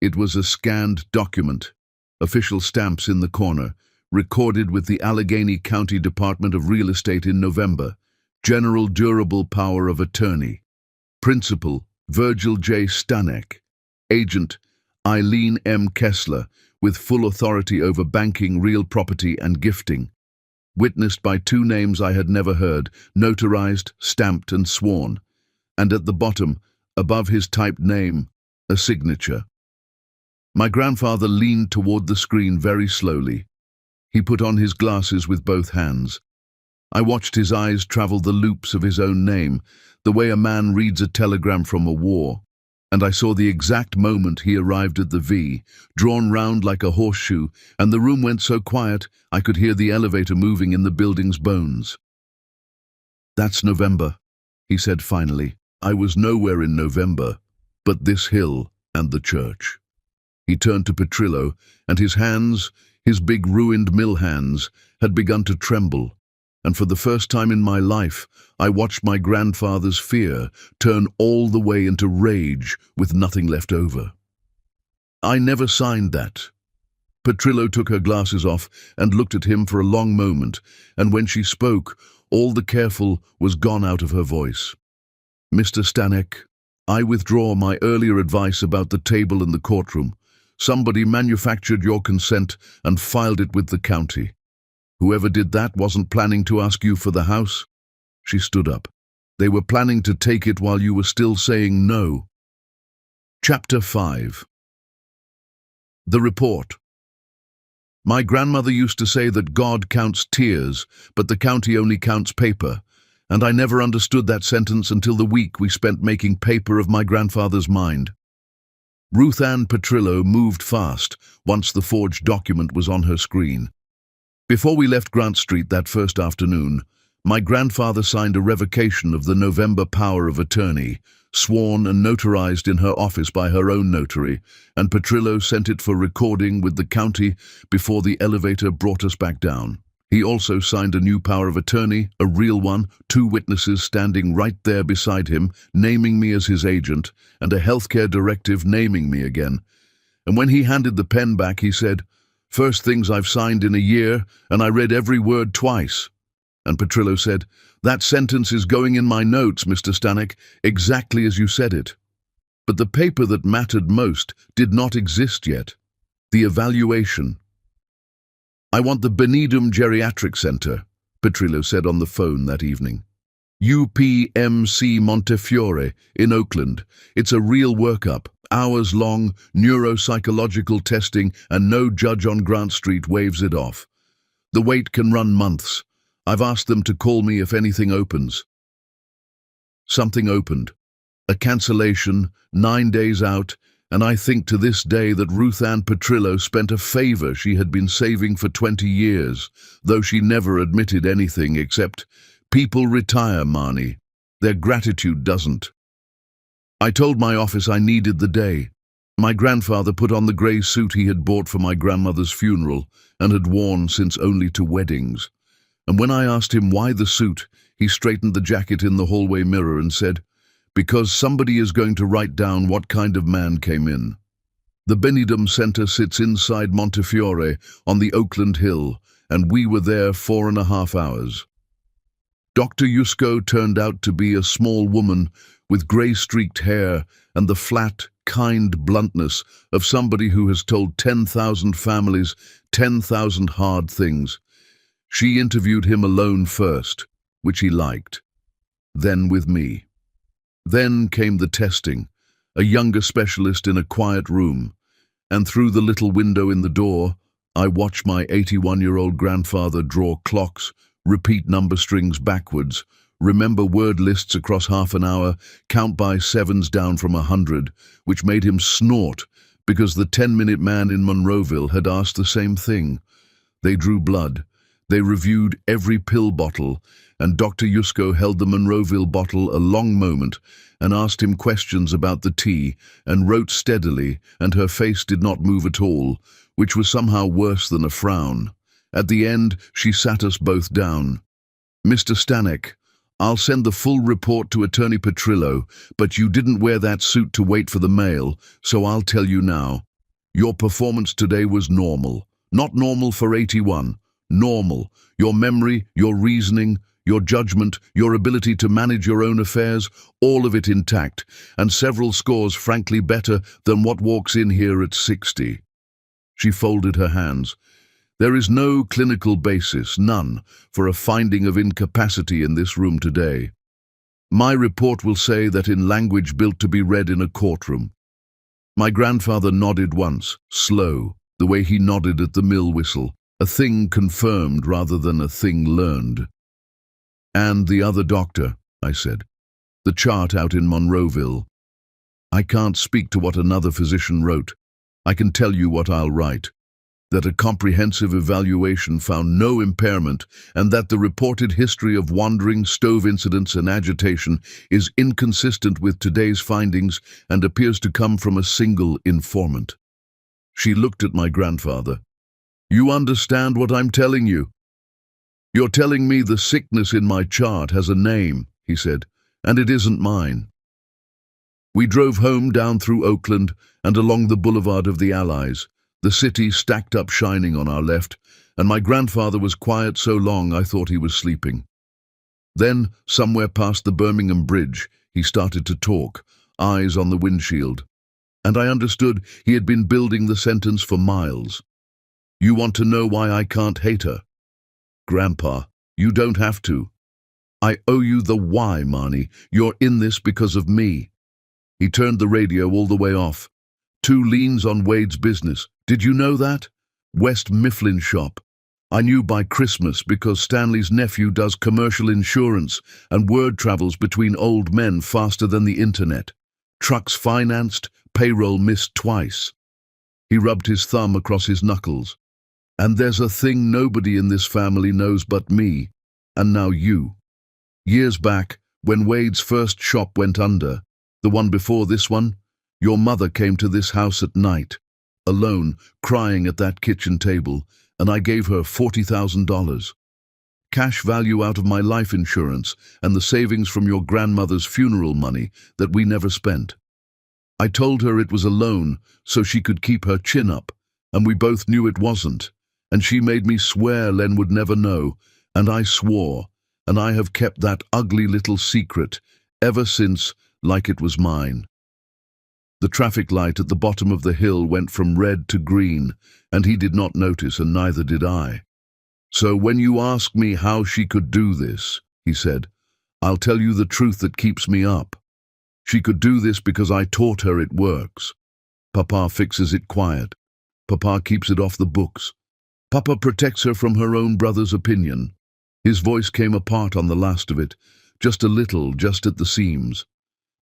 It was a scanned document, official stamps in the corner, recorded with the Allegheny County Department of Real Estate in November. General Durable Power of Attorney. Principal, Virgil J. Stanek. Agent, Eileen M. Kessler, with full authority over banking, real property, and gifting. Witnessed by 2 names I had never heard, notarized, stamped, and sworn. And at the bottom, above his typed name, a signature. My grandfather leaned toward the screen very slowly. He put on his glasses with both hands. I watched his eyes travel the loops of his own name, the way a man reads a telegram from a war. And I saw the exact moment he arrived at the V, drawn round like a horseshoe, and the room went so quiet I could hear the elevator moving in the building's bones. That's November, he said finally. I was nowhere in November, but this hill and the church. He turned to Petrillo, and his hands, his big ruined mill hands, had begun to tremble. And for the first time in my life, I watched my grandfather's fear turn all the way into rage with nothing left over. I never signed that. Petrillo took her glasses off and looked at him for a long moment, and when she spoke, all the careful was gone out of her voice. Mr. Stanek, I withdraw my earlier advice about the table in the courtroom. Somebody manufactured your consent and filed it with the county. Whoever did that wasn't planning to ask you for the house. She stood up. They were planning to take it while you were still saying no. Chapter 5. The report. My grandmother used to say that God counts tears, but the county only counts paper, and I never understood that sentence until the week we spent making paper of my grandfather's mind. Ruth Ann Petrillo moved fast once the forged document was on her screen. Before we left Grant Street that first afternoon, my grandfather signed a revocation of the November power of attorney, sworn and notarized in her office by her own notary, and Petrillo sent it for recording with the county before the elevator brought us back down. He also signed a new power of attorney, a real one, 2 witnesses standing right there beside him, naming me as his agent, and a healthcare directive naming me again. And when he handed the pen back, he said, "First things I've signed in a year, and I read every word twice." And Petrillo said, "That sentence is going in my notes, Mr. Stanek, exactly as you said it." But the paper that mattered most did not exist yet. The evaluation. "I want the Benedum Geriatric Center," Petrillo said on the phone that evening. UPMC Montefiore in Oakland. It's a real workup, hours long, neuropsychological testing, and no judge on Grant Street waves it off. The wait can run months. I've asked them to call me if anything opens. Something opened. A cancellation, 9 days out, and I think to this day that Ruth Ann Petrillo spent a favor she had been saving for 20 years, though she never admitted anything except, "People retire, Marnie. Their gratitude doesn't." I told my office I needed the day. My grandfather put on the grey suit he had bought for my grandmother's funeral and had worn since only to weddings. And when I asked him why the suit, he straightened the jacket in the hallway mirror and said, "Because somebody is going to write down what kind of man came in." The Benedum Center sits inside Montefiore on the Oakland Hill, and we were there 4.5 hours. Dr. Yusko turned out to be a small woman with grey-streaked hair and the flat, kind bluntness of somebody who has told 10,000 families 10,000 hard things. She interviewed him alone first, which he liked, then with me. Then came the testing, a younger specialist in a quiet room, and through the little window in the door, I watched my 81-year-old grandfather draw clocks, repeat number strings backwards, remember word lists across half an hour, count by 7s down from 100, which made him snort because the 10-minute man in Monroeville had asked the same thing. They drew blood. They reviewed every pill bottle, and Dr. Yusko held the Monroeville bottle a long moment and asked him questions about the tea and wrote steadily, and her face did not move at all, which was somehow worse than a frown. At the end, she sat us both down. "Mr. Stanek, I'll send the full report to Attorney Petrillo, but you didn't wear that suit to wait for the mail, so I'll tell you now. Your performance today was normal. Not normal for 81. Normal. Your memory, your reasoning, your judgment, your ability to manage your own affairs, all of it intact, and several scores frankly better than what walks in here at 60. She folded her hands. "There is no clinical basis, none, for a finding of incapacity in this room today. My report will say that in language built to be read in a courtroom." My grandfather nodded once, slow, the way he nodded at the mill whistle, a thing confirmed rather than a thing learned. "And the other doctor," I said. "The chart out in Monroeville. I can't speak to what another physician wrote. I can tell you what I'll write. That a comprehensive evaluation found no impairment, and that the reported history of wandering, stove incidents and agitation is inconsistent with today's findings and appears to come from a single informant." She looked at my grandfather. "You understand what I'm telling you?" "You're telling me the sickness in my chart has a name," he said, "and it isn't mine." We drove home down through Oakland and along the boulevard of the Allies, the city stacked up shining on our left, and my grandfather was quiet so long I thought he was sleeping. Then, somewhere past the Birmingham Bridge, he started to talk, eyes on the windshield. And I understood he had been building the sentence for miles. You want to know why I can't hate her? Grandpa, you don't have to. I owe you the why, Marnie. You're in this because of me. He turned the radio all the way off. 2 liens on Wade's business. Did you know that? West Mifflin shop. I knew by Christmas because Stanley's nephew does commercial insurance and word travels between old men faster than the internet. Trucks financed, payroll missed twice. He rubbed his thumb across his knuckles. And there's a thing nobody in this family knows but me, and now you. Years back, when Wade's first shop went under, the one before this one, your mother came to this house at night, alone, crying at that kitchen table, and I gave her $40,000. Cash value out of my life insurance and the savings from your grandmother's funeral money that we never spent. I told her it was a loan so she could keep her chin up, and we both knew it wasn't, and she made me swear Len would never know, and I swore, and I have kept that ugly little secret ever since like it was mine. The traffic light at the bottom of the hill went from red to green, and he did not notice, and neither did I. So when you ask me how she could do this, he said, I'll tell you the truth that keeps me up. She could do this because I taught her it works. Papa fixes it quiet. Papa keeps it off the books. Papa protects her from her own brother's opinion. His voice came apart on the last of it, just a little, just at the seams.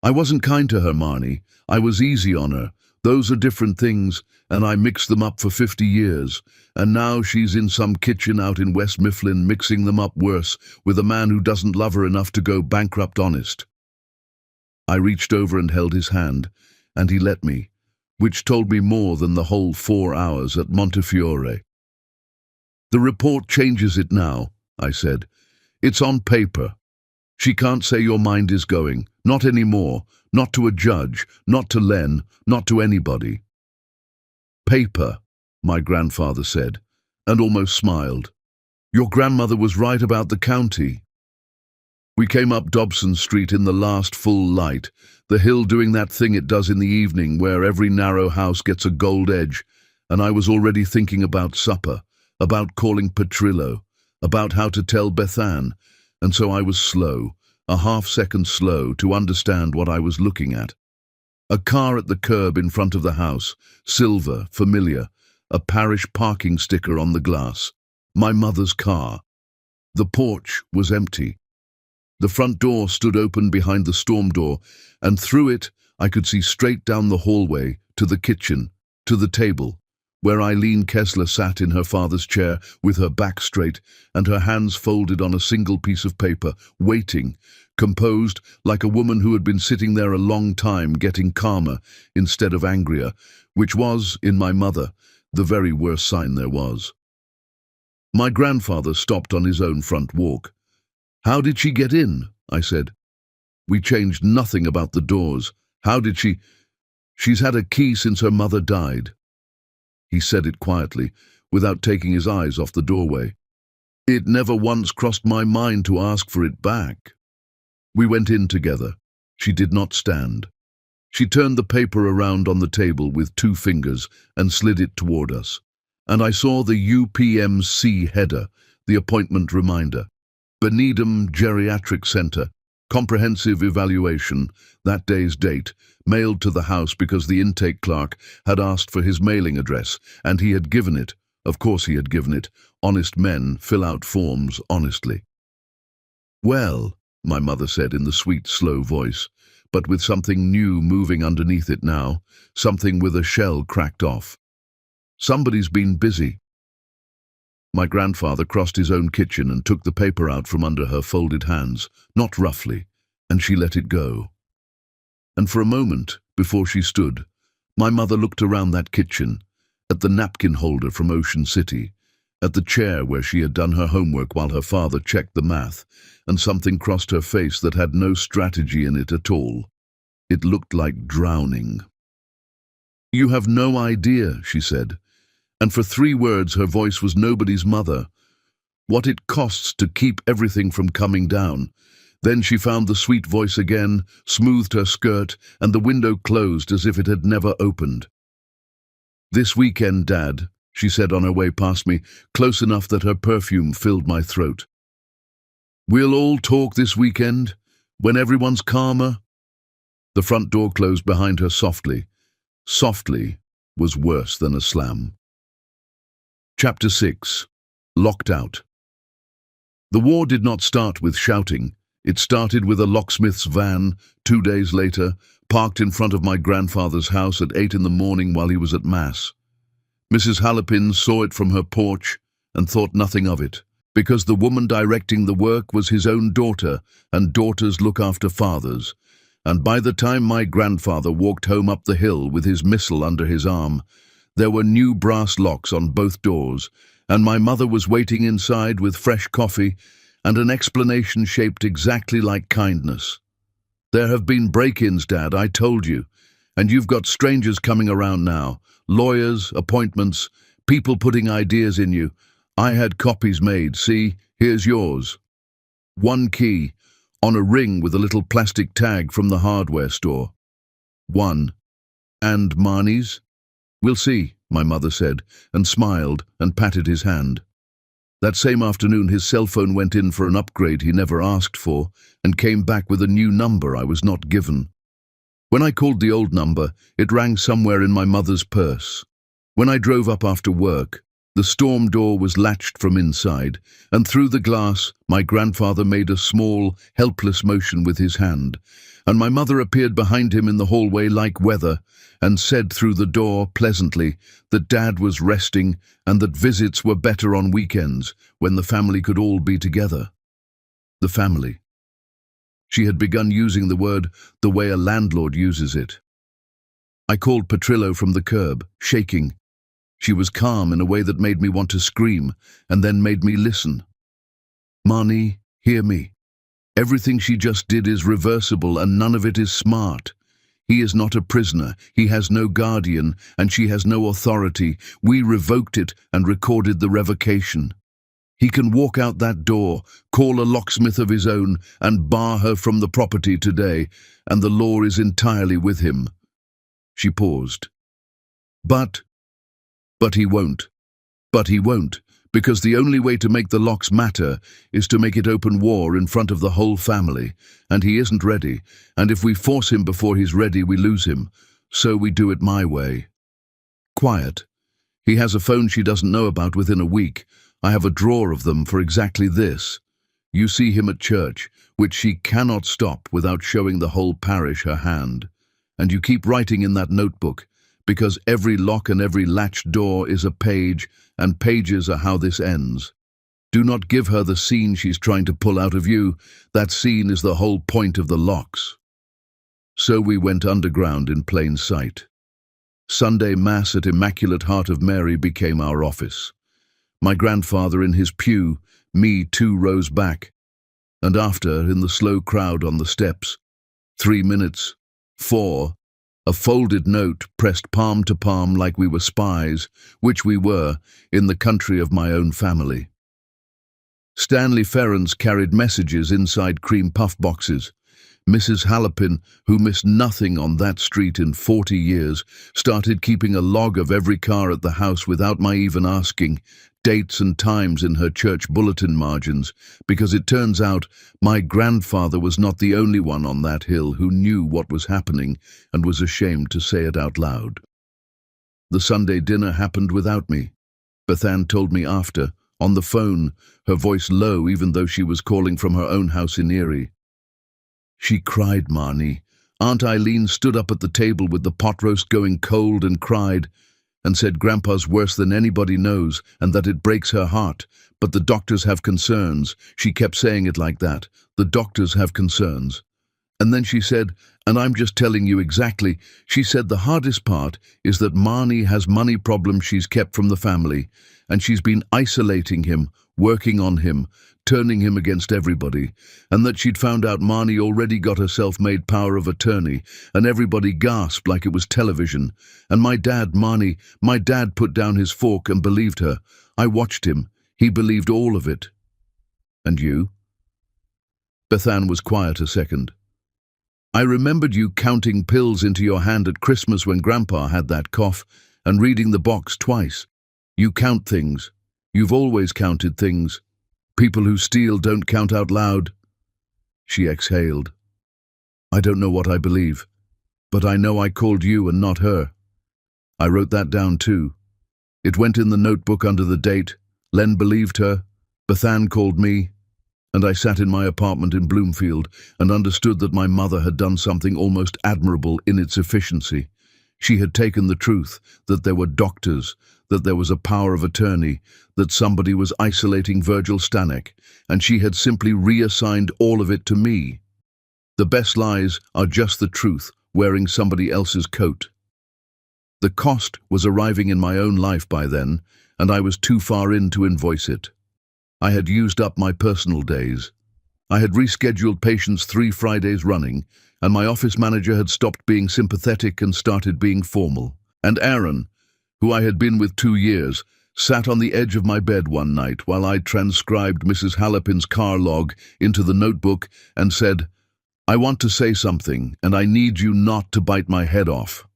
I wasn't kind to her, Marnie. I was easy on her. Those are different things, and I mixed them up for 50 years. And now she's in some kitchen out in West Mifflin mixing them up worse with a man who doesn't love her enough to go bankrupt honest. I reached over and held his hand, and he let me, which told me more than the whole 4 hours at Montefiore. The report changes it now, I said. It's on paper. She can't say your mind is going, not anymore, not to a judge, not to Len, not to anybody. Paper, my grandfather said, and almost smiled. Your grandmother was right about the county. We came up Dobson Street in the last full light, the hill doing that thing it does in the evening where every narrow house gets a gold edge, and I was already thinking about supper, about calling Petrillo, about how to tell Bethan, and so I was slow, a half-second slow, to understand what I was looking at. A car at the curb in front of the house, silver, familiar, a parish parking sticker on the glass. My mother's car. The porch was empty. The front door stood open behind the storm door, and through it I could see straight down the hallway, to the kitchen, to the table, where Eileen Kessler sat in her father's chair with her back straight and her hands folded on a single piece of paper, waiting, composed like a woman who had been sitting there a long time getting calmer instead of angrier, which was, in my mother, the very worst sign there was. My grandfather stopped on his own front walk. How did she get in? I said. We changed nothing about the doors. How did she? She's had a key since her mother died. He said it quietly, without taking his eyes off the doorway. It never once crossed my mind to ask for it back. We went in together. She did not stand. She turned the paper around on the table with 2 fingers and slid it toward us, and I saw the UPMC header, the appointment reminder. Benedum Geriatric Center, comprehensive evaluation, that day's date, mailed to the house because the intake clerk had asked for his mailing address, and he had given it. Of course he had given it. Honest men fill out forms honestly. Well, my mother said in the sweet, slow voice, but with something new moving underneath it now, something with a shell cracked off. Somebody's been busy. My grandfather crossed his own kitchen and took the paper out from under her folded hands, not roughly, and she let it go. And for a moment, before she stood, my mother looked around that kitchen, at the napkin holder from Ocean City, at the chair where she had done her homework while her father checked the math, and something crossed her face that had no strategy in it at all. It looked like drowning. You have no idea, she said, and for 3 words her voice was nobody's mother. What it costs to keep everything from coming down. Then she found the sweet voice again, smoothed her skirt, and the window closed as if it had never opened. "This weekend, Dad," she said on her way past me, close enough that her perfume filled my throat. "We'll all talk this weekend, when everyone's calmer." The front door closed behind her softly. Softly was worse than a slam. Chapter 6. Locked Out. The war did not start with shouting. It started with a locksmith's van, 2 days later, parked in front of my grandfather's house at 8 in the morning while he was at Mass. Mrs. Hallepin saw it from her porch and thought nothing of it, because the woman directing the work was his own daughter, and daughters look after fathers. And by the time my grandfather walked home up the hill with his missile under his arm, there were new brass locks on both doors, and my mother was waiting inside with fresh coffee and an explanation shaped exactly like kindness. "There have been break-ins, Dad, I told you, and you've got strangers coming around now, lawyers, appointments, people putting ideas in you. I had copies made, see, here's yours." One key, on a ring with a little plastic tag from the hardware store. One. "And Marnie's?" "We'll see," my mother said, and smiled and patted his hand. That same afternoon his cell phone went in for an upgrade he never asked for, and came back with a new number I was not given. When I called the old number, it rang somewhere in my mother's purse. When I drove up after work, the storm door was latched from inside, and through the glass my grandfather made a small, helpless motion with his hand, and my mother appeared behind him in the hallway like weather, and said through the door pleasantly that Dad was resting and that visits were better on weekends when the family could all be together. The family. She had begun using the word the way a landlord uses it. I called Petrillo from the curb, shaking. She was calm in a way that made me want to scream, and then made me listen. "Marnie, hear me. Everything she just did is reversible, and none of it is smart. He is not a prisoner, he has no guardian, and she has no authority. We revoked it and recorded the revocation. He can walk out that door, call a locksmith of his own, and bar her from the property today, and the law is entirely with him." She paused. But he won't. But he won't, because the only way to make the locks matter is to make it open war in front of the whole family, and he isn't ready, and if we force him before he's ready, we lose him. So we do it my way. Quiet. He has a phone she doesn't know about within a week. I have a drawer of them for exactly this. You see him at church, which she cannot stop without showing the whole parish her hand. And you keep writing in that notebook, because every lock and every latched door is a page, and pages are how this ends. Do not give her the scene she's trying to pull out of you. That scene is the whole point of the locks. So we went underground in plain sight. Sunday Mass at Immaculate Heart of Mary became our office. My grandfather in his pew, me 2 rows back, and after, in the slow crowd on the steps, 3 minutes, 4, a folded note pressed palm to palm like we were spies, which we were, in the country of my own family. Stanley Ferrans carried messages inside cream puff boxes. Mrs. Hallepin, who missed nothing on that street in 40 years, started keeping a log of every car at the house without my even asking, dates and times in her church bulletin margins, because it turns out my grandfather was not the only one on that hill who knew what was happening and was ashamed to say it out loud. The Sunday dinner happened without me. Bethan told me after, on the phone, her voice low even though she was calling from her own house in Erie. She cried, Marnie. Aunt Eileen stood up at the table with the pot roast going cold and cried, and said Grandpa's worse than anybody knows and that it breaks her heart, but the doctors have concerns. She kept saying it like that. The doctors have concerns. And then she said, and I'm just telling you exactly, she said the hardest part is that Marnie has money problems she's kept from the family, and she's been isolating him, working on him, turning him against everybody, and that she'd found out Marnie already got herself made power of attorney, and everybody gasped like it was television. And my dad, Marnie, my dad put down his fork and believed her. I watched him. He believed all of it. And you? Bethan was quiet a second. I remembered you counting pills into your hand at Christmas when Grandpa had that cough, and reading the box twice. You count things. You've always counted things. People who steal don't count out loud. She exhaled. I don't know what I believe, but I know I called you and not her. I wrote that down too. It went in the notebook under the date. Len believed her. Bethan called me. And I sat in my apartment in Bloomfield and understood that my mother had done something almost admirable in its efficiency. She had taken the truth, that there were doctors, that there was a power of attorney, that somebody was isolating Virgil Stanek, and she had simply reassigned all of it to me. The best lies are just the truth, wearing somebody else's coat. The cost was arriving in my own life by then, and I was too far in to invoice it. I had used up my personal days. I had rescheduled patients 3 Fridays running, and my office manager had stopped being sympathetic and started being formal. And Aaron, who I had been with 2 years, sat on the edge of my bed one night while I transcribed Mrs. Hallopin's car log into the notebook and said, I want to say something, and I need you not to bite my head off.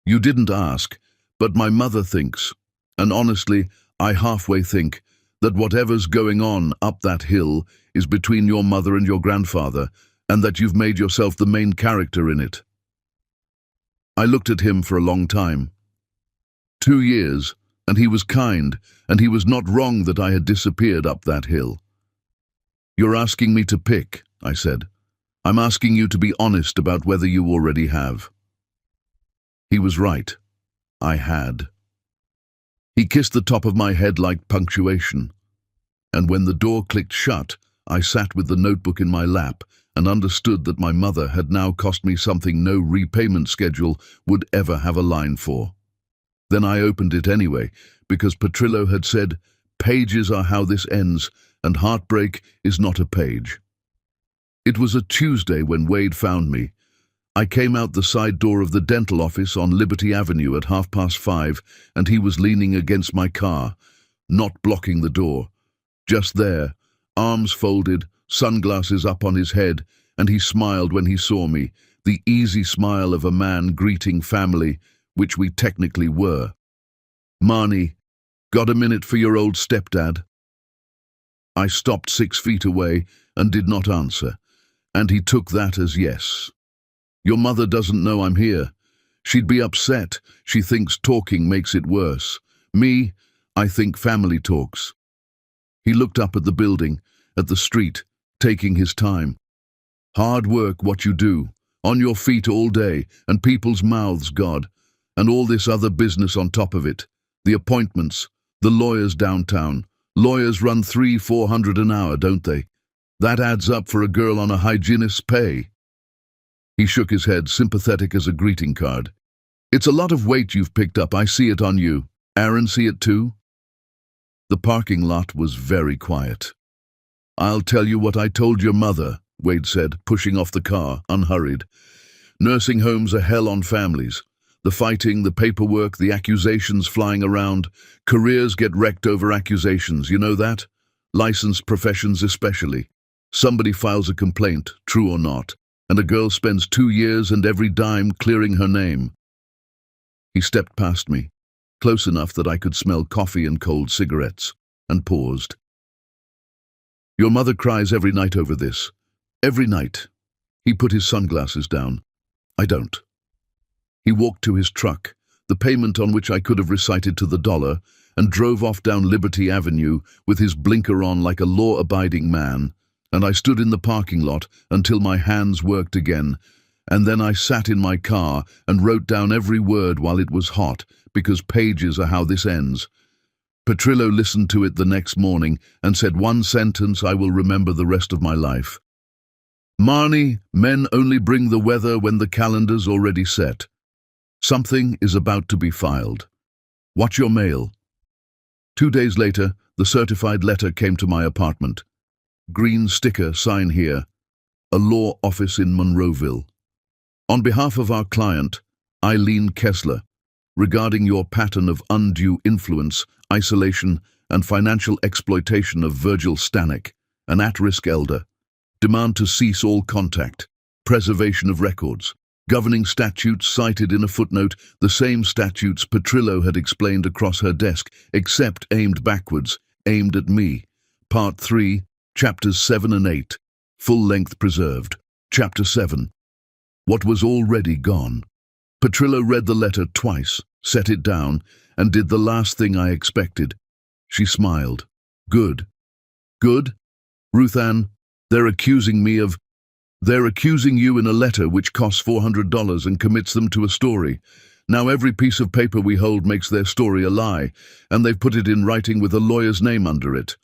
You didn't ask, but my mother thinks, and honestly, I halfway think, that whatever's going on up that hill is between your mother and your grandfather, and that you've made yourself the main character in it. I looked at him for a long time. 2 years, and he was kind, and he was not wrong that I had disappeared up that hill. You're asking me to pick, I said. I'm asking you to be honest about whether you already have. He was right. I had. He kissed the top of my head like punctuation. And when the door clicked shut, I sat with the notebook in my lap and understood that my mother had now cost me something no repayment schedule would ever have a line for. Then I opened it anyway, because Petrillo had said, pages are how this ends, and heartbreak is not a page. It was a Tuesday when Wade found me. I came out the side door of the dental office on Liberty Avenue at 5:30, and he was leaning against my car, not blocking the door. Just there, arms folded, sunglasses up on his head, and he smiled when he saw me, the easy smile of a man greeting family, which we technically were. Marnie, got a minute for your old stepdad? I stopped 6 feet away and did not answer, and he took that as yes. Your mother doesn't know I'm here. She'd be upset. She thinks talking makes it worse. Me, I think family talks. He looked up at the building, at the street, taking his time. Hard work, what you do. On your feet all day, and people's mouths, God. And all this other business on top of it. The appointments, the lawyers downtown. Lawyers run $300-400 an hour, don't they? That adds up for a girl on a hygienist's pay. He shook his head, sympathetic as a greeting card. It's a lot of weight you've picked up, I see it on you. Aaron see it too? The parking lot was very quiet. I'll tell you what I told your mother, Wade said, pushing off the car, unhurried. Nursing homes are hell on families. The fighting, the paperwork, the accusations flying around. Careers get wrecked over accusations, you know that? Licensed professions especially. Somebody files a complaint, true or not, and a girl spends 2 years and every dime clearing her name. He stepped past me, close enough that I could smell coffee and cold cigarettes, and paused. Your mother cries every night over this. Every night. He put his sunglasses down. I don't. He walked to his truck, the payment on which I could have recited to the dollar, and drove off down Liberty Avenue with his blinker on like a law-abiding man, and I stood in the parking lot until my hands worked again, and then I sat in my car and wrote down every word while it was hot, because pages are how this ends. Petrillo listened to it the next morning and said one sentence I will remember the rest of my life. Marnie, men only bring the weather when the calendar's already set. Something is about to be filed. Watch your mail. 2 days later, the certified letter came to my apartment. Green sticker, sign here. A law office in Monroeville. On behalf of our client, Eileen Kessler, regarding your pattern of undue influence, isolation, and financial exploitation of Virgil Stanek, an at-risk elder. Demand to cease all contact. Preservation of records. Governing statutes cited in a footnote, the same statutes Petrillo had explained across her desk, except aimed backwards, aimed at me. Part 3, Chapters 7 and 8. Full length preserved. Chapter 7. What was already gone. Petrillo read the letter twice, set it down, and did the last thing I expected. She smiled. Good. Good? Ruth Ann, they're accusing you in a letter which costs $400 and commits them to a story. Now every piece of paper we hold makes their story a lie, and they've put it in writing with a lawyer's name under it.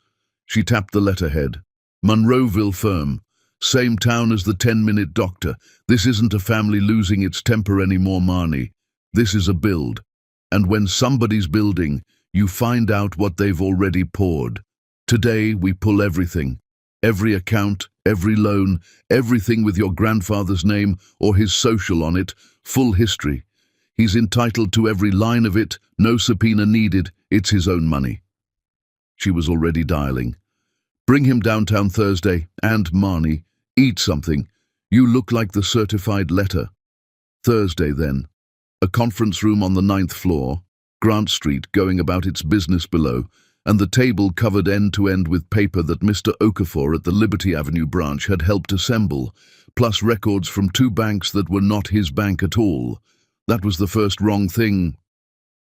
She tapped the letterhead. Monroeville Firm. Same town as the 10-minute doctor. This isn't a family losing its temper anymore, Marnie. This is a build. And when somebody's building, you find out what they've already poured. Today we pull everything. Every account, every loan, everything with your grandfather's name or his social on it, full history. He's entitled to every line of it, no subpoena needed, it's his own money. She was already dialing. Bring him downtown Thursday, and Marnie, eat something. You look like the certified letter. Thursday then. A conference room on the 9th floor, Grant Street going about its business below, and the table covered end to end with paper that Mr. Okafor at the Liberty Avenue branch had helped assemble, plus records from 2 banks that were not his bank at all. That was the first wrong thing.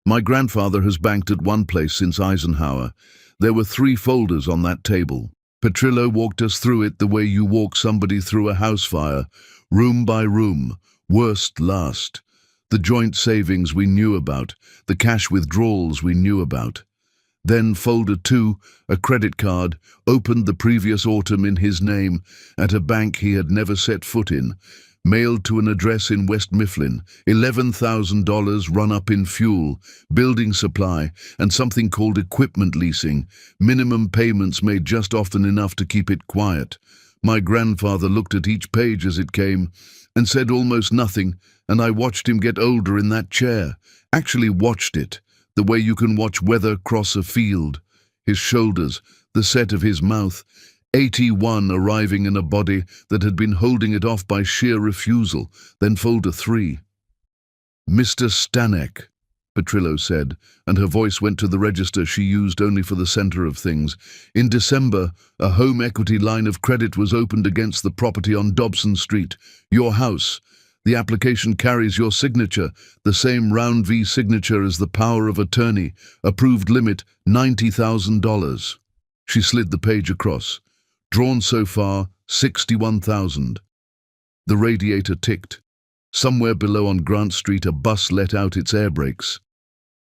My grandfather has banked at one place since Eisenhower. There were 3 folders on that table. Petrillo walked us through it the way you walk somebody through a house fire, room by room, worst last. The joint savings we knew about, the cash withdrawals we knew about. Then folder 2, a credit card, opened the previous autumn in his name, at a bank he had never set foot in, mailed to an address in West Mifflin, $11,000 run up in fuel, building supply, and something called equipment leasing, minimum payments made just often enough to keep it quiet. My grandfather looked at each page as it came, and said almost nothing, and I watched him get older in that chair, actually watched it, the way you can watch weather cross a field. His shoulders, the set of his mouth, 81 arriving in a body that had been holding it off by sheer refusal. Then folder 3. Mr. Stanek, Petrillo said, and her voice went to the register she used only for the center of things. In December, a home equity line of credit was opened against the property on Dobson Street, your house. The application carries your signature, the same round V signature as the power of attorney, approved limit $90,000. She slid the page across. Drawn so far, $61,000. The radiator ticked. Somewhere below on Grant Street a bus let out its air brakes.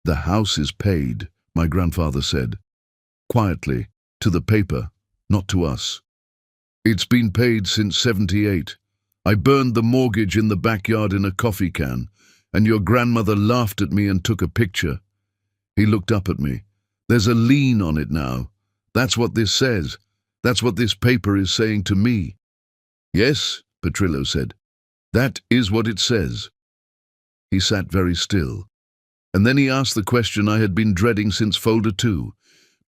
The house is paid, my grandfather said. Quietly, to the paper, not to us. It's been paid since '78. I burned the mortgage in the backyard in a coffee can, and your grandmother laughed at me and took a picture. He looked up at me. There's a lien on it now. That's what this says. That's what this paper is saying to me. Yes, Petrillo said. That is what it says. He sat very still. And then he asked the question I had been dreading since folder 2,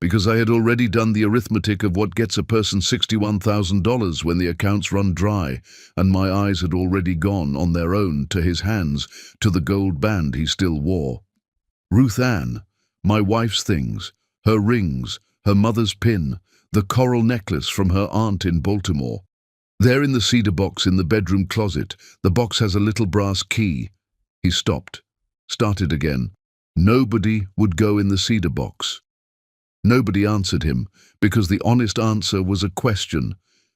because I had already done the arithmetic of what gets a person $61,000 when the accounts run dry, and my eyes had already gone on their own to his hands, to the gold band he still wore. Ruth Ann, my wife's things, her rings, her mother's pin, the coral necklace from her aunt in Baltimore. There in the cedar box in the bedroom closet, the box has a little brass key. He stopped, started again. Nobody would go in the cedar box. Nobody answered him, because the honest answer was a question,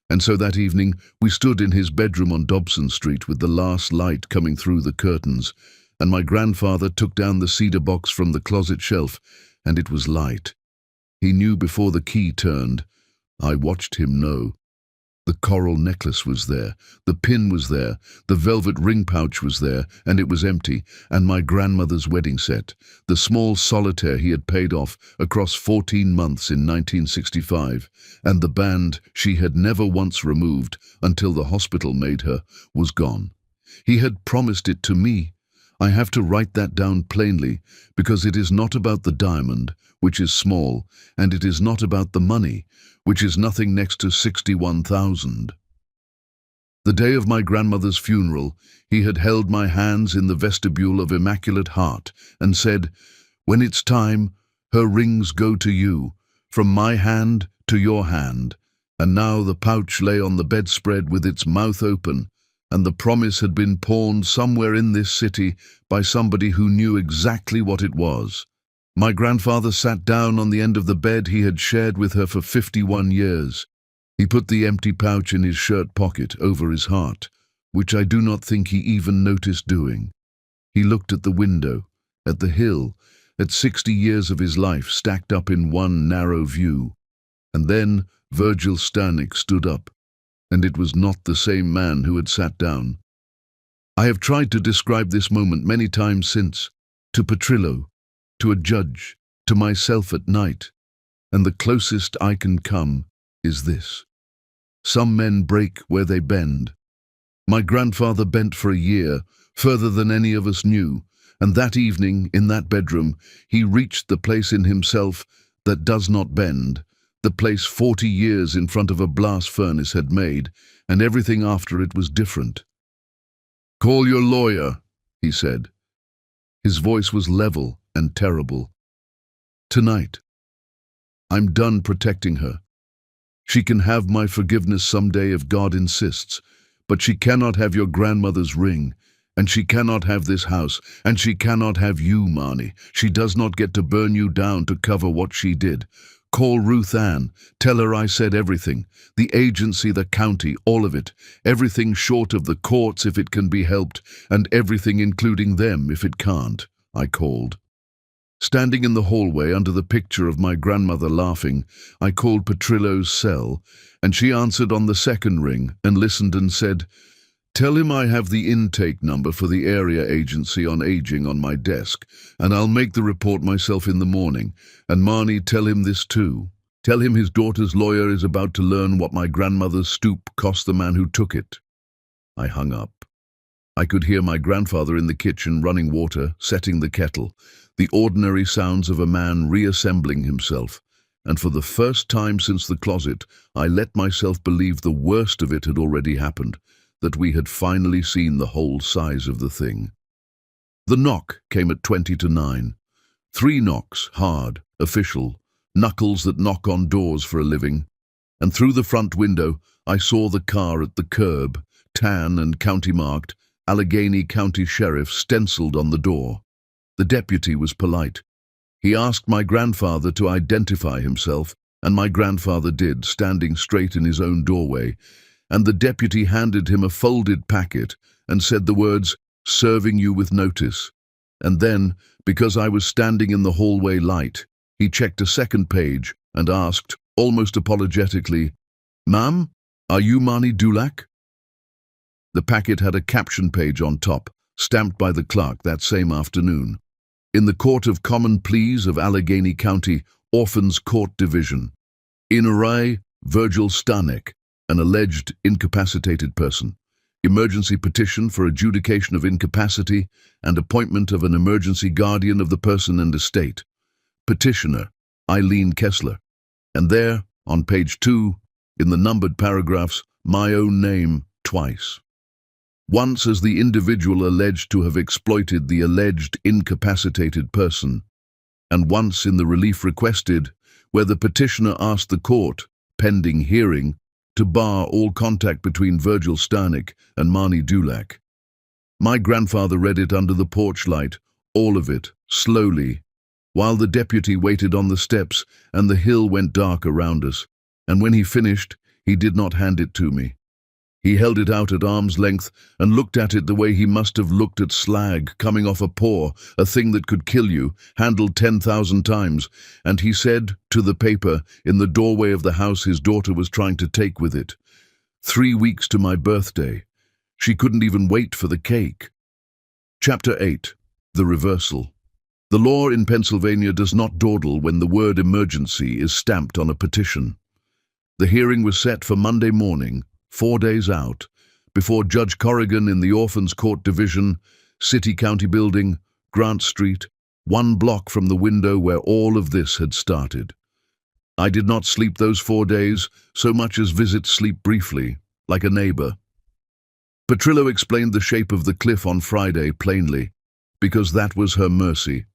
and so that evening we stood in his bedroom on Dobson Street with the last light coming through the curtains, and my grandfather took down the cedar box from the closet shelf, and it was light. He knew before the key turned. I watched him know. The coral necklace was there, the pin was there, the velvet ring pouch was there, and it was empty, and my grandmother's wedding set, the small solitaire he had paid off across 14 months in 1965, and the band she had never once removed until the hospital made her, was gone. He had promised it to me. I have to write that down plainly, because it is not about the diamond, which is small, and it is not about the money, which is nothing next to 61,000. The day of my grandmother's funeral, he had held my hands in the vestibule of Immaculate Heart and said, "When it's time, her rings go to you, from my hand to your hand." And now the pouch lay on the bedspread with its mouth open, and the promise had been pawned somewhere in this city by somebody who knew exactly what it was. My grandfather sat down on the end of the bed he had shared with her for 51 years. He put the empty pouch in his shirt pocket over his heart, which I do not think he even noticed doing. He looked at the window, at the hill, at 60 years of his life stacked up in one narrow view. And then Virgil Stanek stood up, and it was not the same man who had sat down. I have tried to describe this moment many times since, to Petrillo, to a judge, to myself at night, and the closest I can come is this. Some men break where they bend. My grandfather bent for a year, further than any of us knew, and that evening, in that bedroom, he reached the place in himself that does not bend, the place 40 years in front of a blast furnace had made, and everything after it was different. "Call your lawyer," he said. His voice was level and terrible. "Tonight. I'm done protecting her. She can have my forgiveness someday if God insists, but she cannot have your grandmother's ring, and she cannot have this house, and she cannot have you, Marnie. She does not get to burn you down to cover what she did. Call Ruth Ann. Tell her I said everything. The agency, the county, all of it. Everything short of the courts if it can be helped, and everything including them if it can't," I called. Standing in the hallway under the picture of my grandmother laughing, I called Petrillo's cell, and she answered on the second ring and listened and said, "Tell him I have the intake number for the area agency on aging on my desk, and I'll make the report myself in the morning. And Marnie, tell him this too. Tell him his daughter's lawyer is about to learn what my grandmother's stoop cost the man who took it." I hung up. I could hear my grandfather in the kitchen running water, setting the kettle, the ordinary sounds of a man reassembling himself, and for the first time since the closet, I let myself believe the worst of it had already happened, that we had finally seen the whole size of the thing. The knock came at 20 to 9. 3 knocks, hard, official, knuckles that knock on doors for a living, and through the front window I saw the car at the curb, tan and county-marked, Allegheny County Sheriff stenciled on the door. The deputy was polite. He asked my grandfather to identify himself, and my grandfather did, standing straight in his own doorway, and the deputy handed him a folded packet and said the words, "Serving you with notice." And then, because I was standing in the hallway light, he checked a second page and asked, almost apologetically, "Ma'am, are you Marnie Dulac?" The packet had a caption page on top, stamped by the clerk that same afternoon. In the Court of Common Pleas of Allegheny County, Orphans Court Division. In array, Virgil Stanek, an alleged incapacitated person. Emergency petition for adjudication of incapacity and appointment of an emergency guardian of the person and estate. Petitioner, Eileen Kessler. And there, on page 2, in the numbered paragraphs, my own name twice. Once as the individual alleged to have exploited the alleged incapacitated person, and once in the relief requested, where the petitioner asked the court, pending hearing, to bar all contact between Virgil Stanek and Marnie Dulac. My grandfather read it under the porch light, all of it, slowly, while the deputy waited on the steps and the hill went dark around us, and when he finished, he did not hand it to me. He held it out at arm's length and looked at it the way he must have looked at slag coming off a paw, a thing that could kill you, handled 10,000 times, and he said, to the paper, in the doorway of the house his daughter was trying to take with it, 3 weeks to my birthday. She couldn't even wait for the cake. Chapter 8. The Reversal. The law in Pennsylvania does not dawdle when the word emergency is stamped on a petition. The hearing was set for Monday morning, 4 days out, before Judge Corrigan in the Orphans Court Division, City County Building, Grant Street, 1 block from the window where all of this had started. I did not sleep those 4 days, so much as visit sleep briefly, like a neighbor. Petrillo explained the shape of the cliff on Friday plainly, because that was her mercy.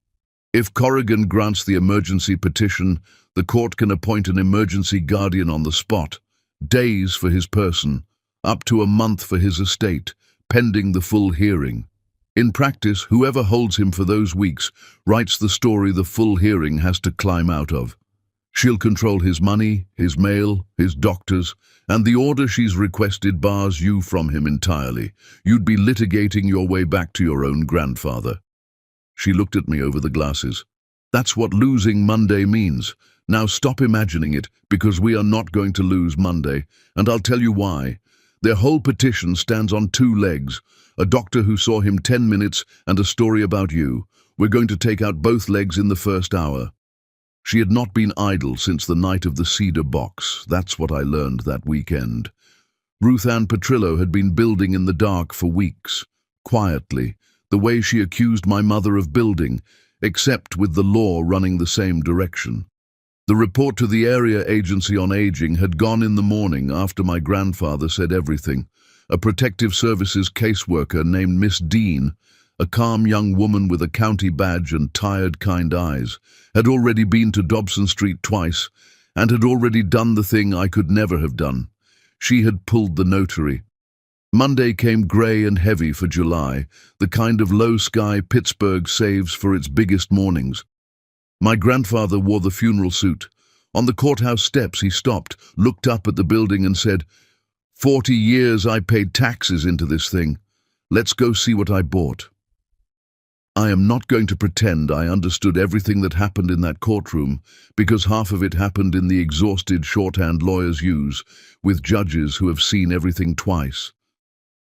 If Corrigan grants the emergency petition, the court can appoint an emergency guardian on the spot, days for his person, up to a month for his estate, pending the full hearing. In practice, whoever holds him for those weeks writes the story the full hearing has to climb out of. She'll control his money, his mail, his doctors, and the order she's requested bars you from him entirely. You'd be litigating your way back to your own grandfather. She looked at me over the glasses. That's what losing Monday means. Now stop imagining it, because we are not going to lose Monday, and I'll tell you why. Their whole petition stands on two legs, a doctor who saw him 10 minutes and a story about you. We're going to take out both legs in the first hour. She had not been idle since the night of the cedar box. That's what I learned that weekend. Ruth Ann Petrillo had been building in the dark for weeks, quietly, the way she accused my mother of building, except with the law running the same direction. The report to the Area Agency on Aging had gone in the morning after my grandfather said everything. A protective services caseworker named Miss Dean, a calm young woman with a county badge and tired, kind eyes, had already been to Dobson Street twice and had already done the thing I could never have done. She had pulled the notary. Monday came grey and heavy for July, the kind of low sky Pittsburgh saves for its biggest mornings. My grandfather wore the funeral suit. On the courthouse steps he stopped, looked up at the building and said, 40 years I paid taxes into this thing. Let's go see what I bought. I am not going to pretend I understood everything that happened in that courtroom, because half of it happened in the exhausted shorthand lawyers use, with judges who have seen everything twice.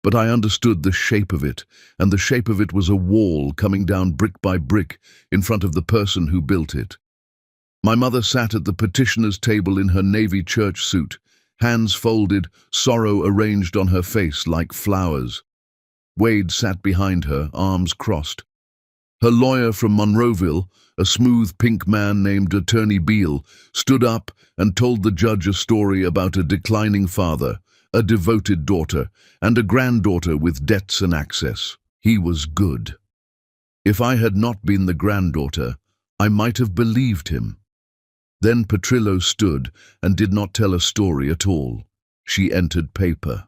But I understood the shape of it, and the shape of it was a wall coming down brick by brick in front of the person who built it. My mother sat at the petitioner's table in her navy church suit, hands folded, sorrow arranged on her face like flowers. Wade sat behind her, arms crossed. Her lawyer from Monroeville, a smooth pink man named Attorney Beale, stood up and told the judge a story about a declining father, a devoted daughter, and a granddaughter with debts and access. He was good. If I had not been the granddaughter, I might have believed him. Then Petrillo stood and did not tell a story at all. She entered paper.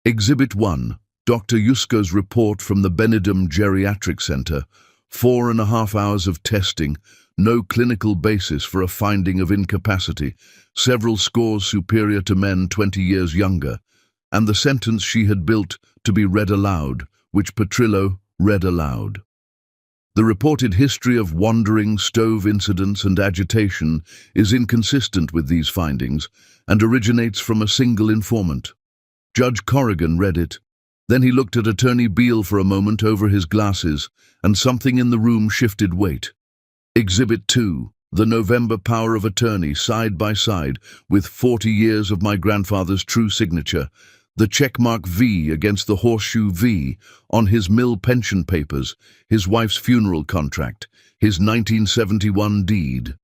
Exhibit 1. Dr. Yusko's report from the Benedum Geriatric Center. 4.5 hours of testing, no clinical basis for a finding of incapacity, several scores superior to men 20 years younger, and the sentence she had built to be read aloud, which Petrillo read aloud. The reported history of wandering, stove incidents and agitation is inconsistent with these findings and originates from a single informant. Judge Corrigan read it. Then he looked at Attorney Beale for a moment over his glasses, and something in the room shifted weight. Exhibit 2. The November power of attorney, side by side, with 40 years of my grandfather's true signature, the checkmark V against the horseshoe V on his mill pension papers, his wife's funeral contract, his 1971 deed.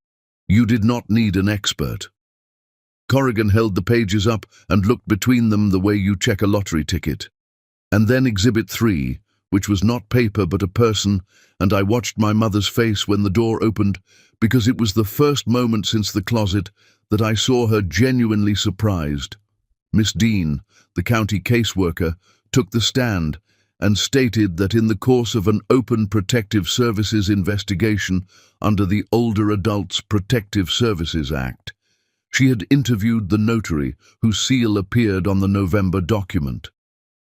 You did not need an expert. Corrigan held the pages up and looked between them the way you check a lottery ticket. And then Exhibit 3, which was not paper but a person, and I watched my mother's face when the door opened, because it was the first moment since the closet that I saw her genuinely surprised. Miss Dean, the county caseworker, took the stand and stated that in the course of an open Protective Services investigation under the Older Adults Protective Services Act, she had interviewed the notary whose seal appeared on the November document,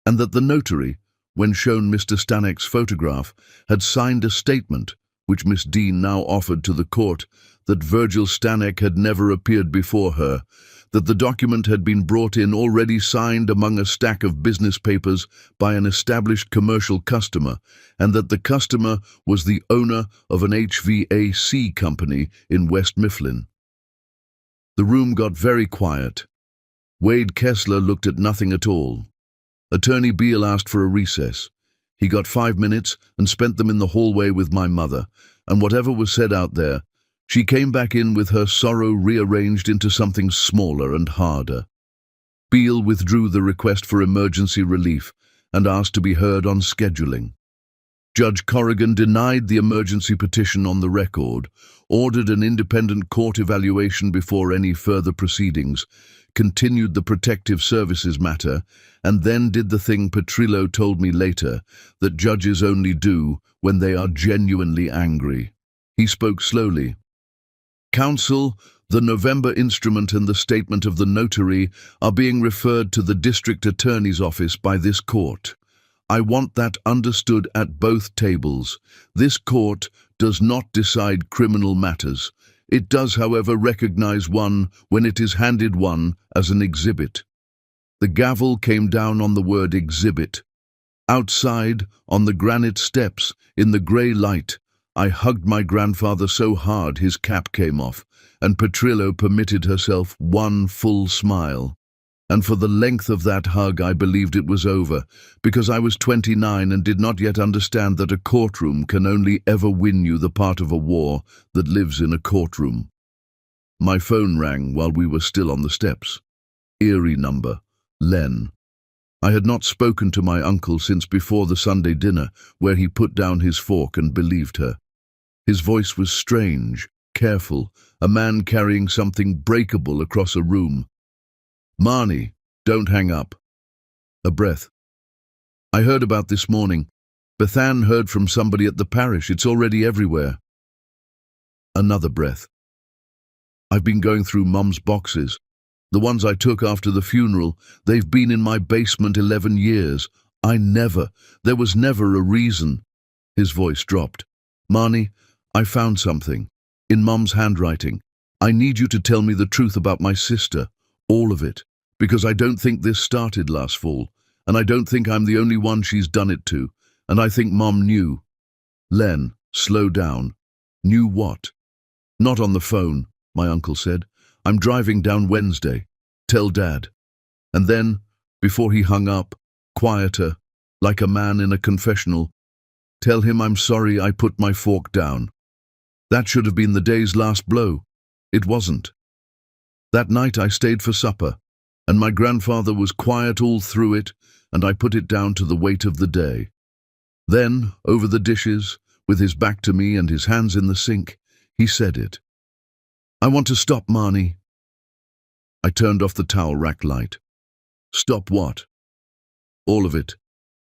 and that the notary, when shown Mr. Stanek's photograph, had signed a statement, which Miss Dean now offered to the court, that Virgil Stanek had never appeared before her, that the document had been brought in already signed among a stack of business papers by an established commercial customer, and that the customer was the owner of an HVAC company in West Mifflin. The room got very quiet. Wade Kessler looked at nothing at all. Attorney Beale asked for a recess. He got 5 minutes and spent them in the hallway with my mother, and whatever was said out there, she came back in with her sorrow rearranged into something smaller and harder. Beale withdrew the request for emergency relief and asked to be heard on scheduling. Judge Corrigan denied the emergency petition on the record, ordered an independent court evaluation before any further proceedings, continued the protective services matter, and then did the thing Petrillo told me later that judges only do when they are genuinely angry. He spoke slowly. Counsel, the November instrument and the statement of the notary are being referred to the district attorney's office by this court. I want that understood at both tables. This court does not decide criminal matters. It does, however, recognize one when it is handed one as an exhibit. The gavel came down on the word exhibit. Outside, on the granite steps, in the grey light, I hugged my grandfather so hard his cap came off, and Petrillo permitted herself one full smile. And for the length of that hug I believed it was over, because I was 29 and did not yet understand that a courtroom can only ever win you the part of a war that lives in a courtroom. My phone rang while we were still on the steps. Eerie number, Len. I had not spoken to my uncle since before the Sunday dinner, where he put down his fork and believed her. His voice was strange, careful, a man carrying something breakable across a room. Marnie, don't hang up. A breath. I heard about this morning. Bethan heard from somebody at the parish. It's already everywhere. Another breath. I've been going through Mum's boxes. The ones I took after the funeral, they've been in my basement 11 years. There was never a reason. His voice dropped. Marnie, I found something. In Mum's handwriting. I need you to tell me the truth about my sister. All of it, because I don't think this started last fall, and I don't think I'm the only one she's done it to, and I think Mum knew. Len, slow down. Knew what? Not on the phone, my uncle said. I'm driving down Wednesday. Tell Dad. And then, before he hung up, quieter, like a man in a confessional, tell him I'm sorry I put my fork down. That should have been the day's last blow. It wasn't. That night I stayed for supper, and my grandfather was quiet all through it, and I put it down to the weight of the day. Then, over the dishes, with his back to me and his hands in the sink, he said it. I want to stop, Marnie. I turned off the towel rack light. Stop what? All of it.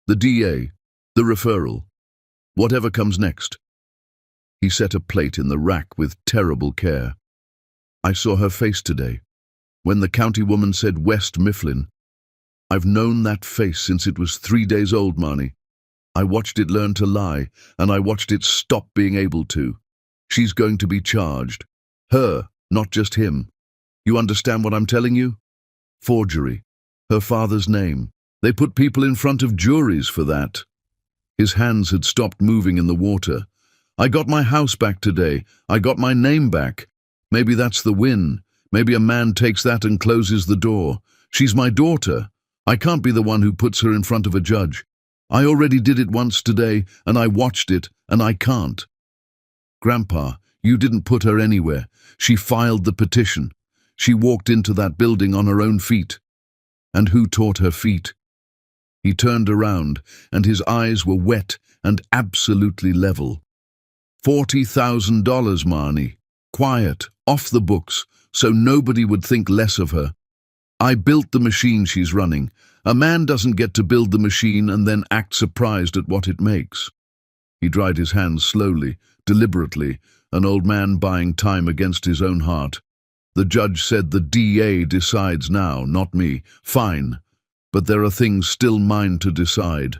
The DA, the referral, whatever comes next. He set a plate in the rack with terrible care. I saw her face today, when the county woman said West Mifflin. I've known that face since it was 3 days old, Marnie. I watched it learn to lie, and I watched it stop being able to. She's going to be charged. Her, not just him. You understand what I'm telling you? Forgery. Her father's name. They put people in front of juries for that. His hands had stopped moving in the water. I got my house back today. I got my name back. Maybe that's the win. Maybe a man takes that and closes the door. She's my daughter. I can't be the one who puts her in front of a judge. I already did it once today, and I watched it, and I can't. Grandpa, you didn't put her anywhere. She filed the petition. She walked into that building on her own feet. And who taught her feet? He turned around, and his eyes were wet and absolutely level. $40,000, Marnie. Quiet, off the books, so nobody would think less of her. I built the machine she's running. A man doesn't get to build the machine and then act surprised at what it makes. He dried his hands slowly, deliberately, an old man buying time against his own heart. The judge said the DA decides now, not me. Fine, but there are things still mine to decide.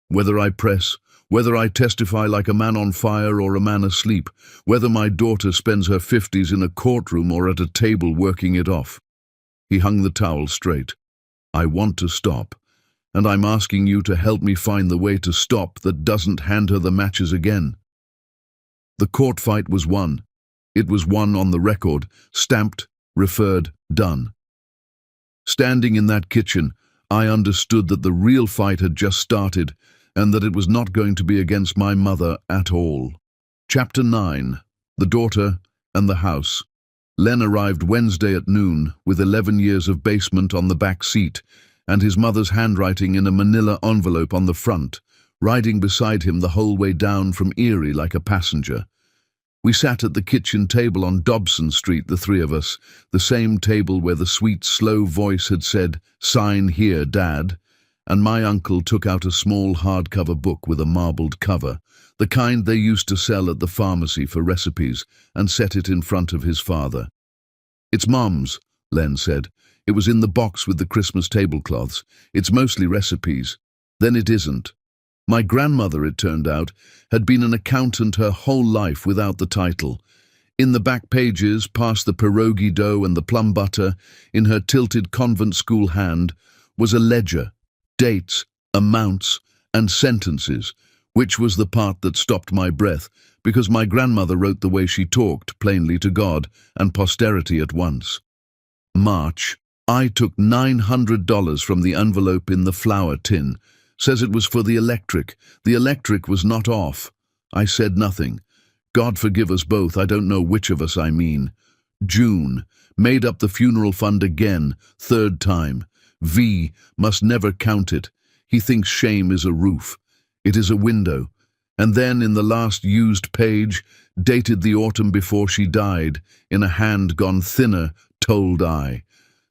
Whether I press, whether I testify like a man on fire or a man asleep, whether my daughter spends her 50s in a courtroom or at a table working it off. He hung the towel straight. I want to stop, and I'm asking you to help me find the way to stop that doesn't hand her the matches again. The court fight was won. It was won on the record, stamped, referred, done. Standing in that kitchen, I understood that the real fight had just started, and that it was not going to be against my mother at all. Chapter 9. The Daughter and the House. Len arrived Wednesday at noon with 11 years of basement on the back seat and his mother's handwriting in a manila envelope on the front, riding beside him the whole way down from Erie like a passenger. We sat at the kitchen table on Dobson Street, the three of us, the same table where the sweet, slow voice had said, "Sign here, Dad," and my uncle took out a small hardcover book with a marbled cover, the kind they used to sell at the pharmacy for recipes, and set it in front of his father. "It's Mom's," Len said. "It was in the box with the Christmas tablecloths. It's mostly recipes." "Then it isn't." My grandmother, it turned out, had been an accountant her whole life without the title. In the back pages, past the pierogi dough and the plum butter, in her tilted convent school hand, was a ledger, dates, amounts, and sentences, which was the part that stopped my breath, because my grandmother wrote the way she talked, plainly to God and posterity at once. March. I took $900 from the envelope in the flour tin. Says it was for the electric. The electric was not off. I said nothing. God forgive us both, I don't know which of us I mean. June. Made up the funeral fund again, third time. V. Must never count it. He thinks shame is a roof. It is a window. And then in the last used page, dated the autumn before she died, in a hand gone thinner, told I.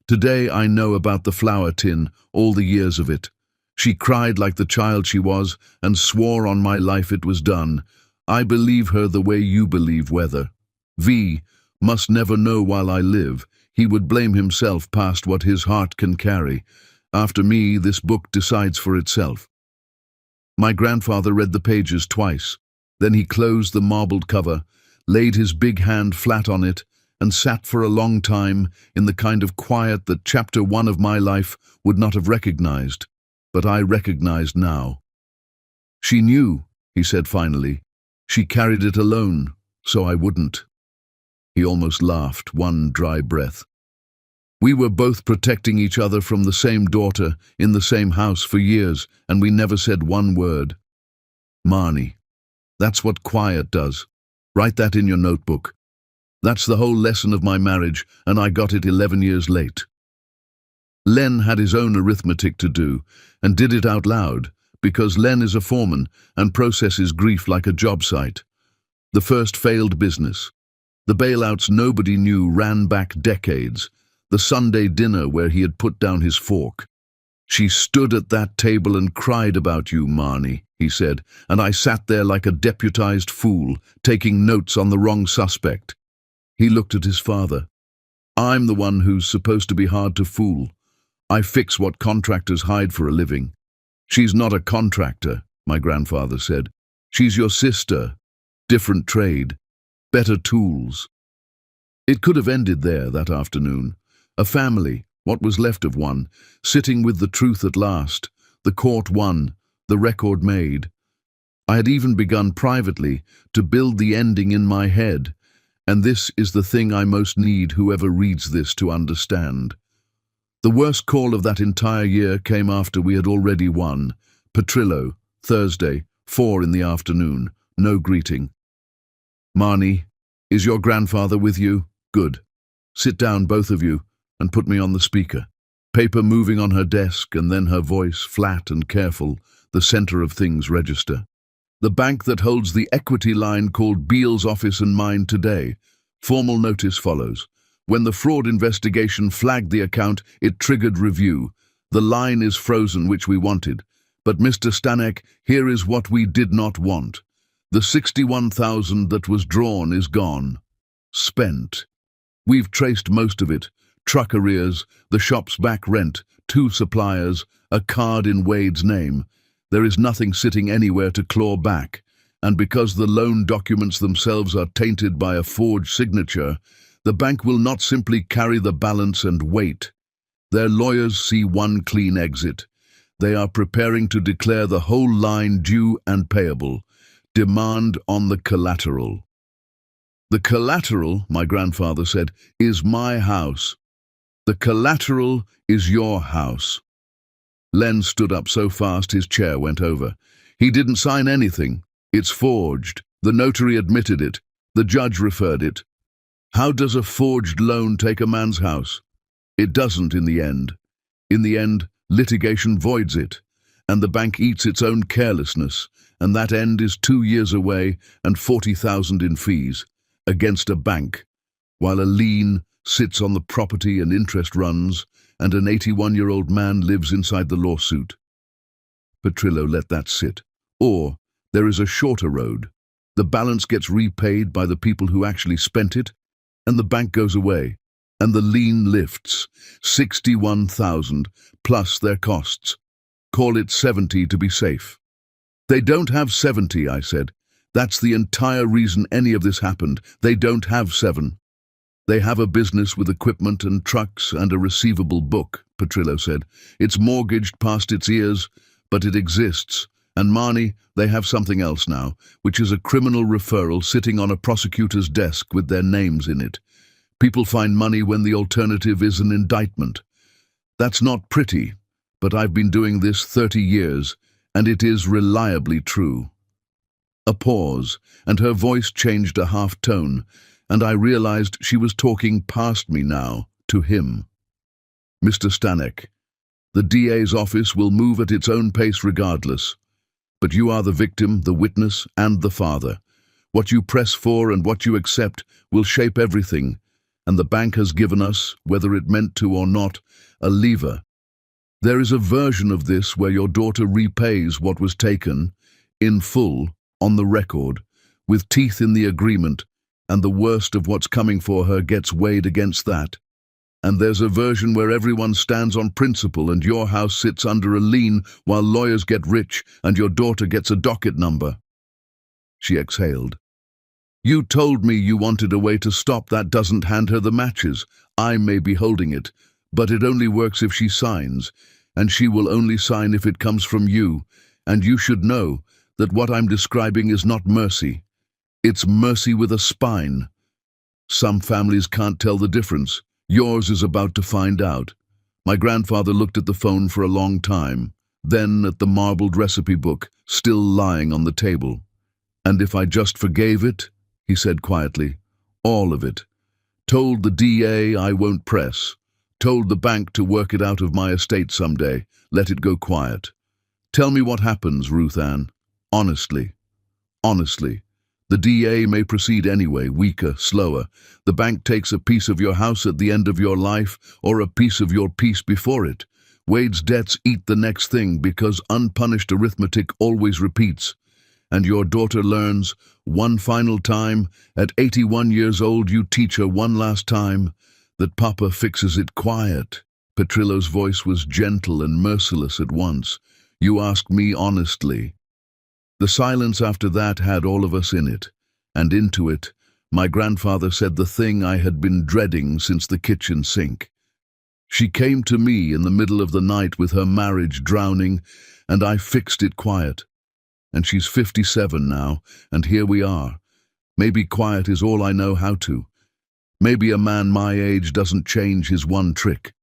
Today I know about the flour tin, all the years of it. She cried like the child she was, and swore on my life it was done. I believe her the way you believe weather. V. Must never know while I live. He would blame himself past what his heart can carry. After me, this book decides for itself. My grandfather read the pages twice. Then he closed the marbled cover, laid his big hand flat on it, and sat for a long time in the kind of quiet that chapter 1 of my life would not have recognized. But I recognized now. "She knew," he said finally. "She carried it alone, so I wouldn't." He almost laughed, one dry breath. "We were both protecting each other from the same daughter in the same house for years, and we never said one word." Marnie. That's what quiet does. Write that in your notebook. That's the whole lesson of my marriage, and I got it 11 years late. Len had his own arithmetic to do, and did it out loud, because Len is a foreman and processes grief like a job site. The first failed business. The bailouts nobody knew ran back decades. The Sunday dinner where he had put down his fork. "She stood at that table and cried about you, Marnie," he said, "and I sat there like a deputized fool, taking notes on the wrong suspect." He looked at his father. "I'm the one who's supposed to be hard to fool. I fix what contractors hide for a living." "She's not a contractor," my grandfather said. "She's your sister. Different trade. Better tools." It could have ended there that afternoon. A family, what was left of one, sitting with the truth at last. The court won, the record made. I had even begun privately to build the ending in my head, and this is the thing I most need whoever reads this to understand. The worst call of that entire year came after we had already won. Petrillo, Thursday, 4 in the afternoon. No greeting. "Marnie, is your grandfather with you? Good. Sit down, both of you, and put me on the speaker." Paper moving on her desk, and then her voice, flat and careful, the center of things register. "The bank that holds the equity line called Beale's office and mine today. Formal notice follows. When the fraud investigation flagged the account, it triggered review. The line is frozen, which we wanted. But Mr. Stanek, here is what we did not want. The 61,000 that was drawn is gone. Spent. We've traced most of it. Truck arrears, the shop's back rent, 2 suppliers, a card in Wade's name. There is nothing sitting anywhere to claw back. And because the loan documents themselves are tainted by a forged signature, the bank will not simply carry the balance and wait. Their lawyers see one clean exit. They are preparing to declare the whole line due and payable. Demand on the collateral." "The collateral," my grandfather said, "is my house. The collateral is your house." Len stood up so fast his chair went over. "He didn't sign anything. It's forged. The notary admitted it. The judge referred it." How does a forged loan take a man's house? It doesn't in the end. In the end, litigation voids it, and the bank eats its own carelessness, and that end is 2 years away and 40,000 in fees, against a bank, while a lien sits on the property and interest runs, and an 81-year-old man lives inside the lawsuit. Petrillo let that sit. Or, there is a shorter road. The balance gets repaid by the people who actually spent it, and the bank goes away, and the lien lifts, 61,000, plus their costs. Call it 70 to be safe. They don't have 70, I said. That's the entire reason any of this happened. They don't have 7. They have a business with equipment and trucks and a receivable book, Petrillo said. It's mortgaged past its ears, but it exists. And Marnie, they have something else now, which is a criminal referral sitting on a prosecutor's desk with their names in it. People find money when the alternative is an indictment. That's not pretty, but I've been doing this 30 years, and it is reliably true. A pause, and her voice changed a half tone, and I realized she was talking past me now, to him. Mr. Stanek, the DA's office will move at its own pace regardless. But you are the victim, the witness, and the father. What you press for and what you accept will shape everything, and the bank has given us, whether it meant to or not, a lever. There is a version of this where your daughter repays what was taken, in full, on the record, with teeth in the agreement, and the worst of what's coming for her gets weighed against that. And there's a version where everyone stands on principle and your house sits under a lien while lawyers get rich and your daughter gets a docket number. She exhaled. You told me you wanted a way to stop that. Doesn't hand her the matches. I may be holding it, but it only works if she signs, and she will only sign if it comes from you, and you should know that what I'm describing is not mercy. It's mercy with a spine. Some families can't tell the difference. Yours is about to find out. My grandfather looked at the phone for a long time, then at the marbled recipe book, still lying on the table. And if I just forgave it, he said quietly, all of it. Told the DA I won't press. Told the bank to work it out of my estate someday. Let it go quiet. Tell me what happens, Ruth Ann. Honestly. Honestly. The DA may proceed anyway, weaker, slower. The bank takes a piece of your house at the end of your life or a piece of your peace before it. Wade's debts eat the next thing because unpunished arithmetic always repeats. And your daughter learns, one final time, at 81 years old you teach her one last time, that Papa fixes it quiet. Petrillo's voice was gentle and merciless at once. You ask me honestly. The silence after that had all of us in it, and into it, my grandfather said the thing I had been dreading since the kitchen sink. She came to me in the middle of the night with her marriage drowning, and I fixed it quiet. And she's 57 now, and here we are. Maybe quiet is all I know how to. Maybe a man my age doesn't change his one trick.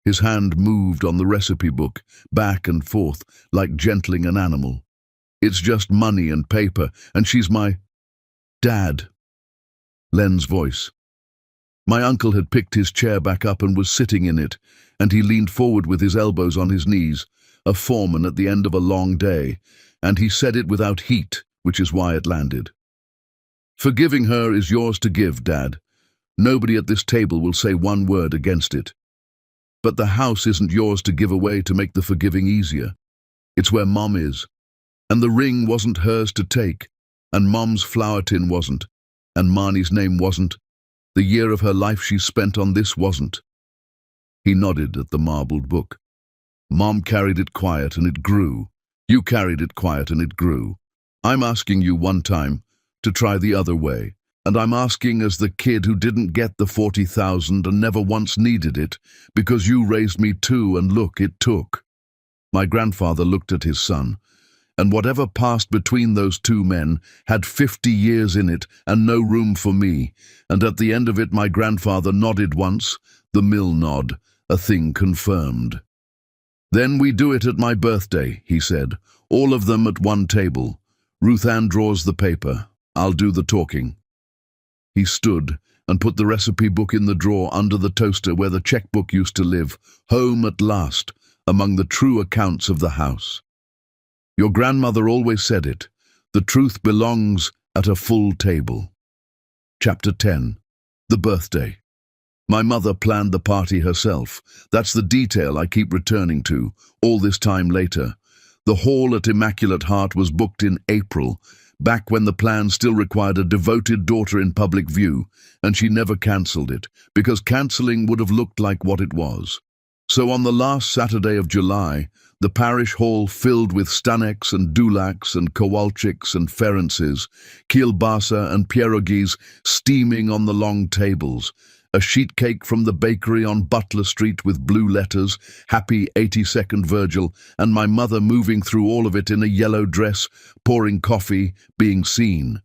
His hand moved on the recipe book, back and forth, like gentling an animal. It's just money and paper, and she's my dad. Len's voice. My uncle had picked his chair back up and was sitting in it, and he leaned forward with his elbows on his knees, a foreman at the end of a long day, and he said it without heat, which is why it landed. Forgiving her is yours to give, Dad. Nobody at this table will say one word against it. But the house isn't yours to give away to make the forgiving easier. It's where Mom is. And the ring wasn't hers to take, and Mom's flour tin wasn't, and Marnie's name wasn't. The year of her life she spent on this wasn't. He nodded at the marbled book. Mom carried it quiet and it grew. You carried it quiet and it grew. I'm asking you one time to try the other way, and I'm asking as the kid who didn't get the 40,000 and never once needed it, because you raised me too, and look, it took. My grandfather looked at his son, and whatever passed between those two men had 50 years in it and no room for me, and at the end of it my grandfather nodded once, the mill nod, a thing confirmed. Then we do it at my birthday, he said, all of them at one table. Ruth Ann draws the paper. I'll do the talking. He stood, and put the recipe book in the drawer under the toaster where the checkbook used to live, home at last, among the true accounts of the house. Your grandmother always said it, the truth belongs at a full table. Chapter 10. The birthday. My mother planned the party herself. That's the detail I keep returning to, all this time later. The hall at Immaculate Heart was booked in April, back when the plan still required a devoted daughter in public view, and she never cancelled it, because cancelling would have looked like what it was. So on the last Saturday of July, the parish hall filled with Staneks and Dulaks and Kowalczyks and Ferences, kielbasa and pierogies steaming on the long tables, a sheet cake from the bakery on Butler Street with blue letters, Happy 82nd Virgil, and my mother moving through all of it in a yellow dress, pouring coffee, being seen.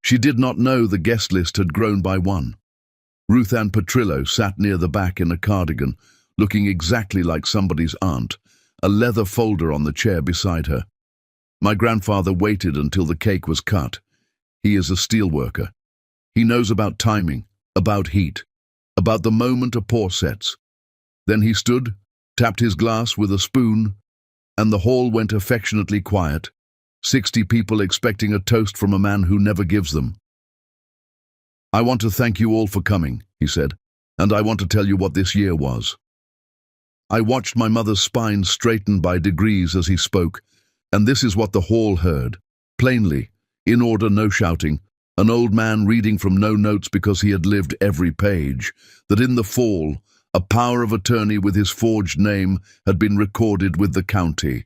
She did not know the guest list had grown by one. Ruth Ann Petrillo sat near the back in a cardigan, looking exactly like somebody's aunt, a leather folder on the chair beside her. My grandfather waited until the cake was cut. He is a steelworker. He knows about timing, about heat, about the moment a pour sets. Then he stood, tapped his glass with a spoon, and the hall went affectionately quiet, 60 people expecting a toast from a man who never gives them. "I want to thank you all for coming," he said, "and I want to tell you what this year was." I watched my mother's spine straighten by degrees as he spoke, and this is what the hall heard. Plainly, in order, no shouting, an old man reading from no notes because he had lived every page, that in the fall, a power of attorney with his forged name had been recorded with the county,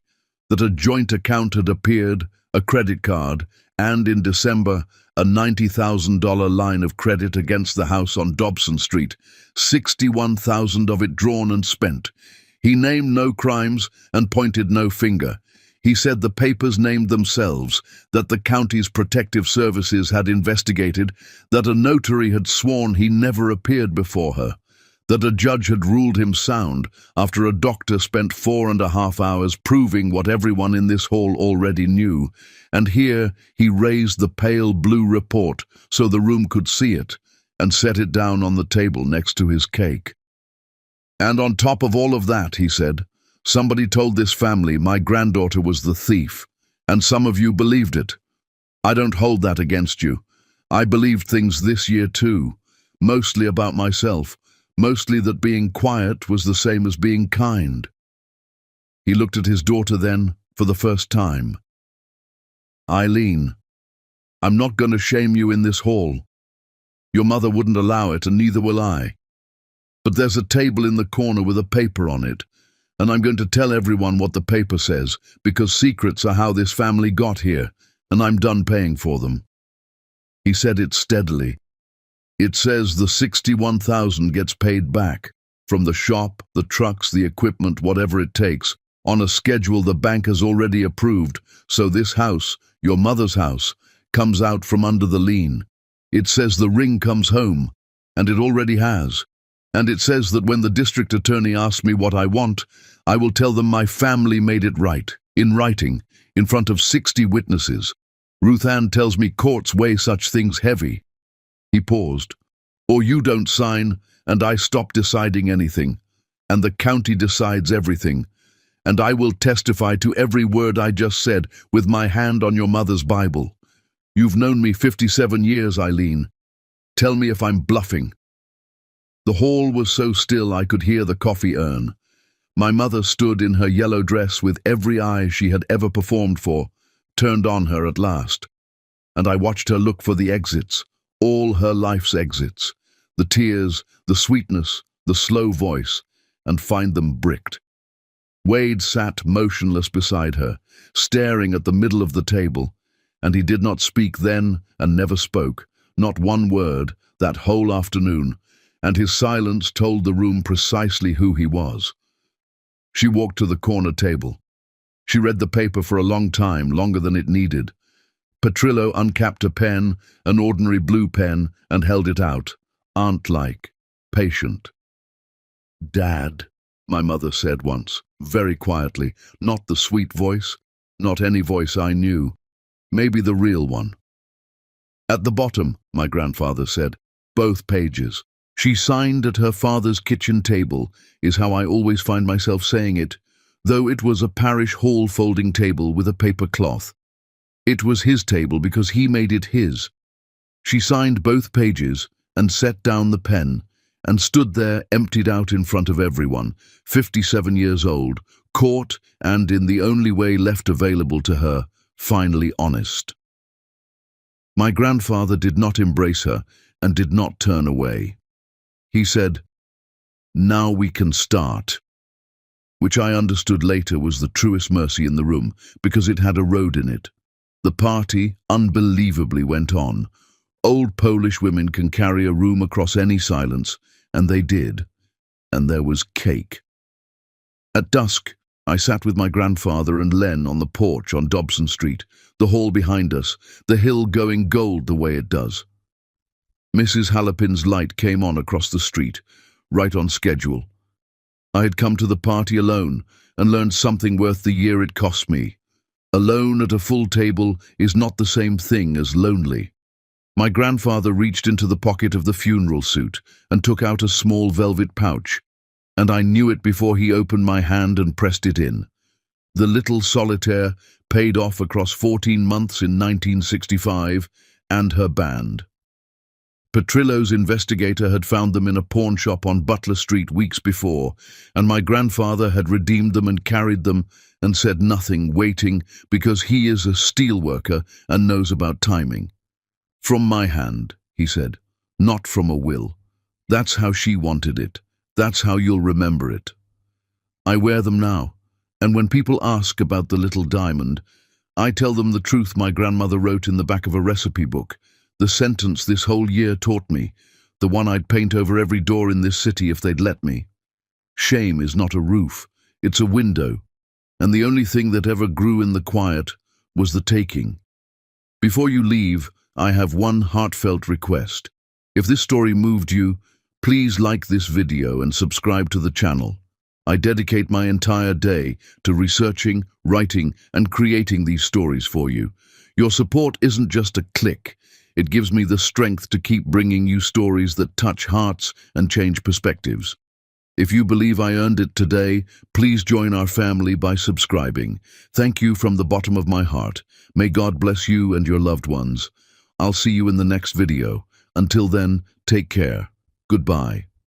that a joint account had appeared, a credit card, and in December, a $90,000 line of credit against the house on Dobson Street, 61,000 of it drawn and spent. He named no crimes and pointed no finger. He said the papers named themselves, that the county's protective services had investigated, that a notary had sworn he never appeared before her, that a judge had ruled him sound after a doctor spent 4.5 hours proving what everyone in this hall already knew, and here he raised the pale blue report so the room could see it, and set it down on the table next to his cake. "And on top of all of that," he said, "somebody told this family my granddaughter was the thief, and some of you believed it. I don't hold that against you. I believed things this year too, mostly about myself, mostly that being quiet was the same as being kind." He looked at his daughter then, for the first time. "Eileen, I'm not going to shame you in this hall. Your mother wouldn't allow it, and neither will I. But there's a table in the corner with a paper on it, and I'm going to tell everyone what the paper says, because secrets are how this family got here, and I'm done paying for them." He said it steadily. "It says the 61,000 gets paid back, from the shop, the trucks, the equipment, whatever it takes, on a schedule the bank has already approved, so this house, your mother's house, comes out from under the lien. It says the ring comes home, and it already has. And it says that when the district attorney asks me what I want, I will tell them my family made it right, in writing, in front of 60 witnesses. Ruth Ann tells me courts weigh such things heavy." He paused. "Or you don't sign, and I stop deciding anything, and the county decides everything, and I will testify to every word I just said with my hand on your mother's Bible. You've known me 57 years, Eileen. Tell me if I'm bluffing." The hall was so still I could hear the coffee urn. My mother stood in her yellow dress with every eye she had ever performed for, turned on her at last, and I watched her look for the exits, all her life's exits, the tears, the sweetness, the slow voice, and find them bricked. Wade sat motionless beside her, staring at the middle of the table, and he did not speak then and never spoke, not one word, that whole afternoon, and his silence told the room precisely who he was. She walked to the corner table. She read the paper for a long time, longer than it needed. Petrillo uncapped a pen, an ordinary blue pen, and held it out, aunt-like, patient. "Dad," my mother said once, very quietly, not the sweet voice, not any voice I knew, maybe the real one. "At the bottom," my grandfather said, both pages. She signed at her father's kitchen table, is how I always find myself saying it, though it was a parish hall folding table with a paper cloth. It was his table because he made it his. She signed both pages and set down the pen and stood there emptied out in front of everyone, 57 years old, caught and, in the only way left available to her, finally honest. My grandfather did not embrace her and did not turn away. He said, "Now we can start," which I understood later was the truest mercy in the room because it had a road in it. The party unbelievably went on. Old Polish women can carry a room across any silence, and they did, and there was cake. At dusk, I sat with my grandfather and Len on the porch on Dobson Street, the hall behind us, the hill going gold the way it does. Mrs. Halapin's light came on across the street, right on schedule. I had come to the party alone and learned something worth the year it cost me. Alone at a full table is not the same thing as lonely. My grandfather reached into the pocket of the funeral suit and took out a small velvet pouch, and I knew it before he opened my hand and pressed it in. The little solitaire paid off across 14 months in 1965, and her band. Petrillo's investigator had found them in a pawn shop on Butler Street weeks before, and my grandfather had redeemed them and carried them and said nothing, waiting, because he is a steelworker and knows about timing. "From my hand," he said, "not from a will. That's how she wanted it. That's how you'll remember it." I wear them now, and when people ask about the little diamond, I tell them the truth my grandmother wrote in the back of a recipe book, the sentence this whole year taught me, the one I'd paint over every door in this city if they'd let me. Shame is not a roof, it's a window, and the only thing that ever grew in the quiet was the taking. Before you leave, I have one heartfelt request. If this story moved you, please like this video and subscribe to the channel. I dedicate my entire day to researching, writing, and creating these stories for you. Your support isn't just a click. It gives me the strength to keep bringing you stories that touch hearts and change perspectives. If you believe I earned it today, please join our family by subscribing. Thank you from the bottom of my heart. May God bless you and your loved ones. I'll see you in the next video. Until then, take care. Goodbye.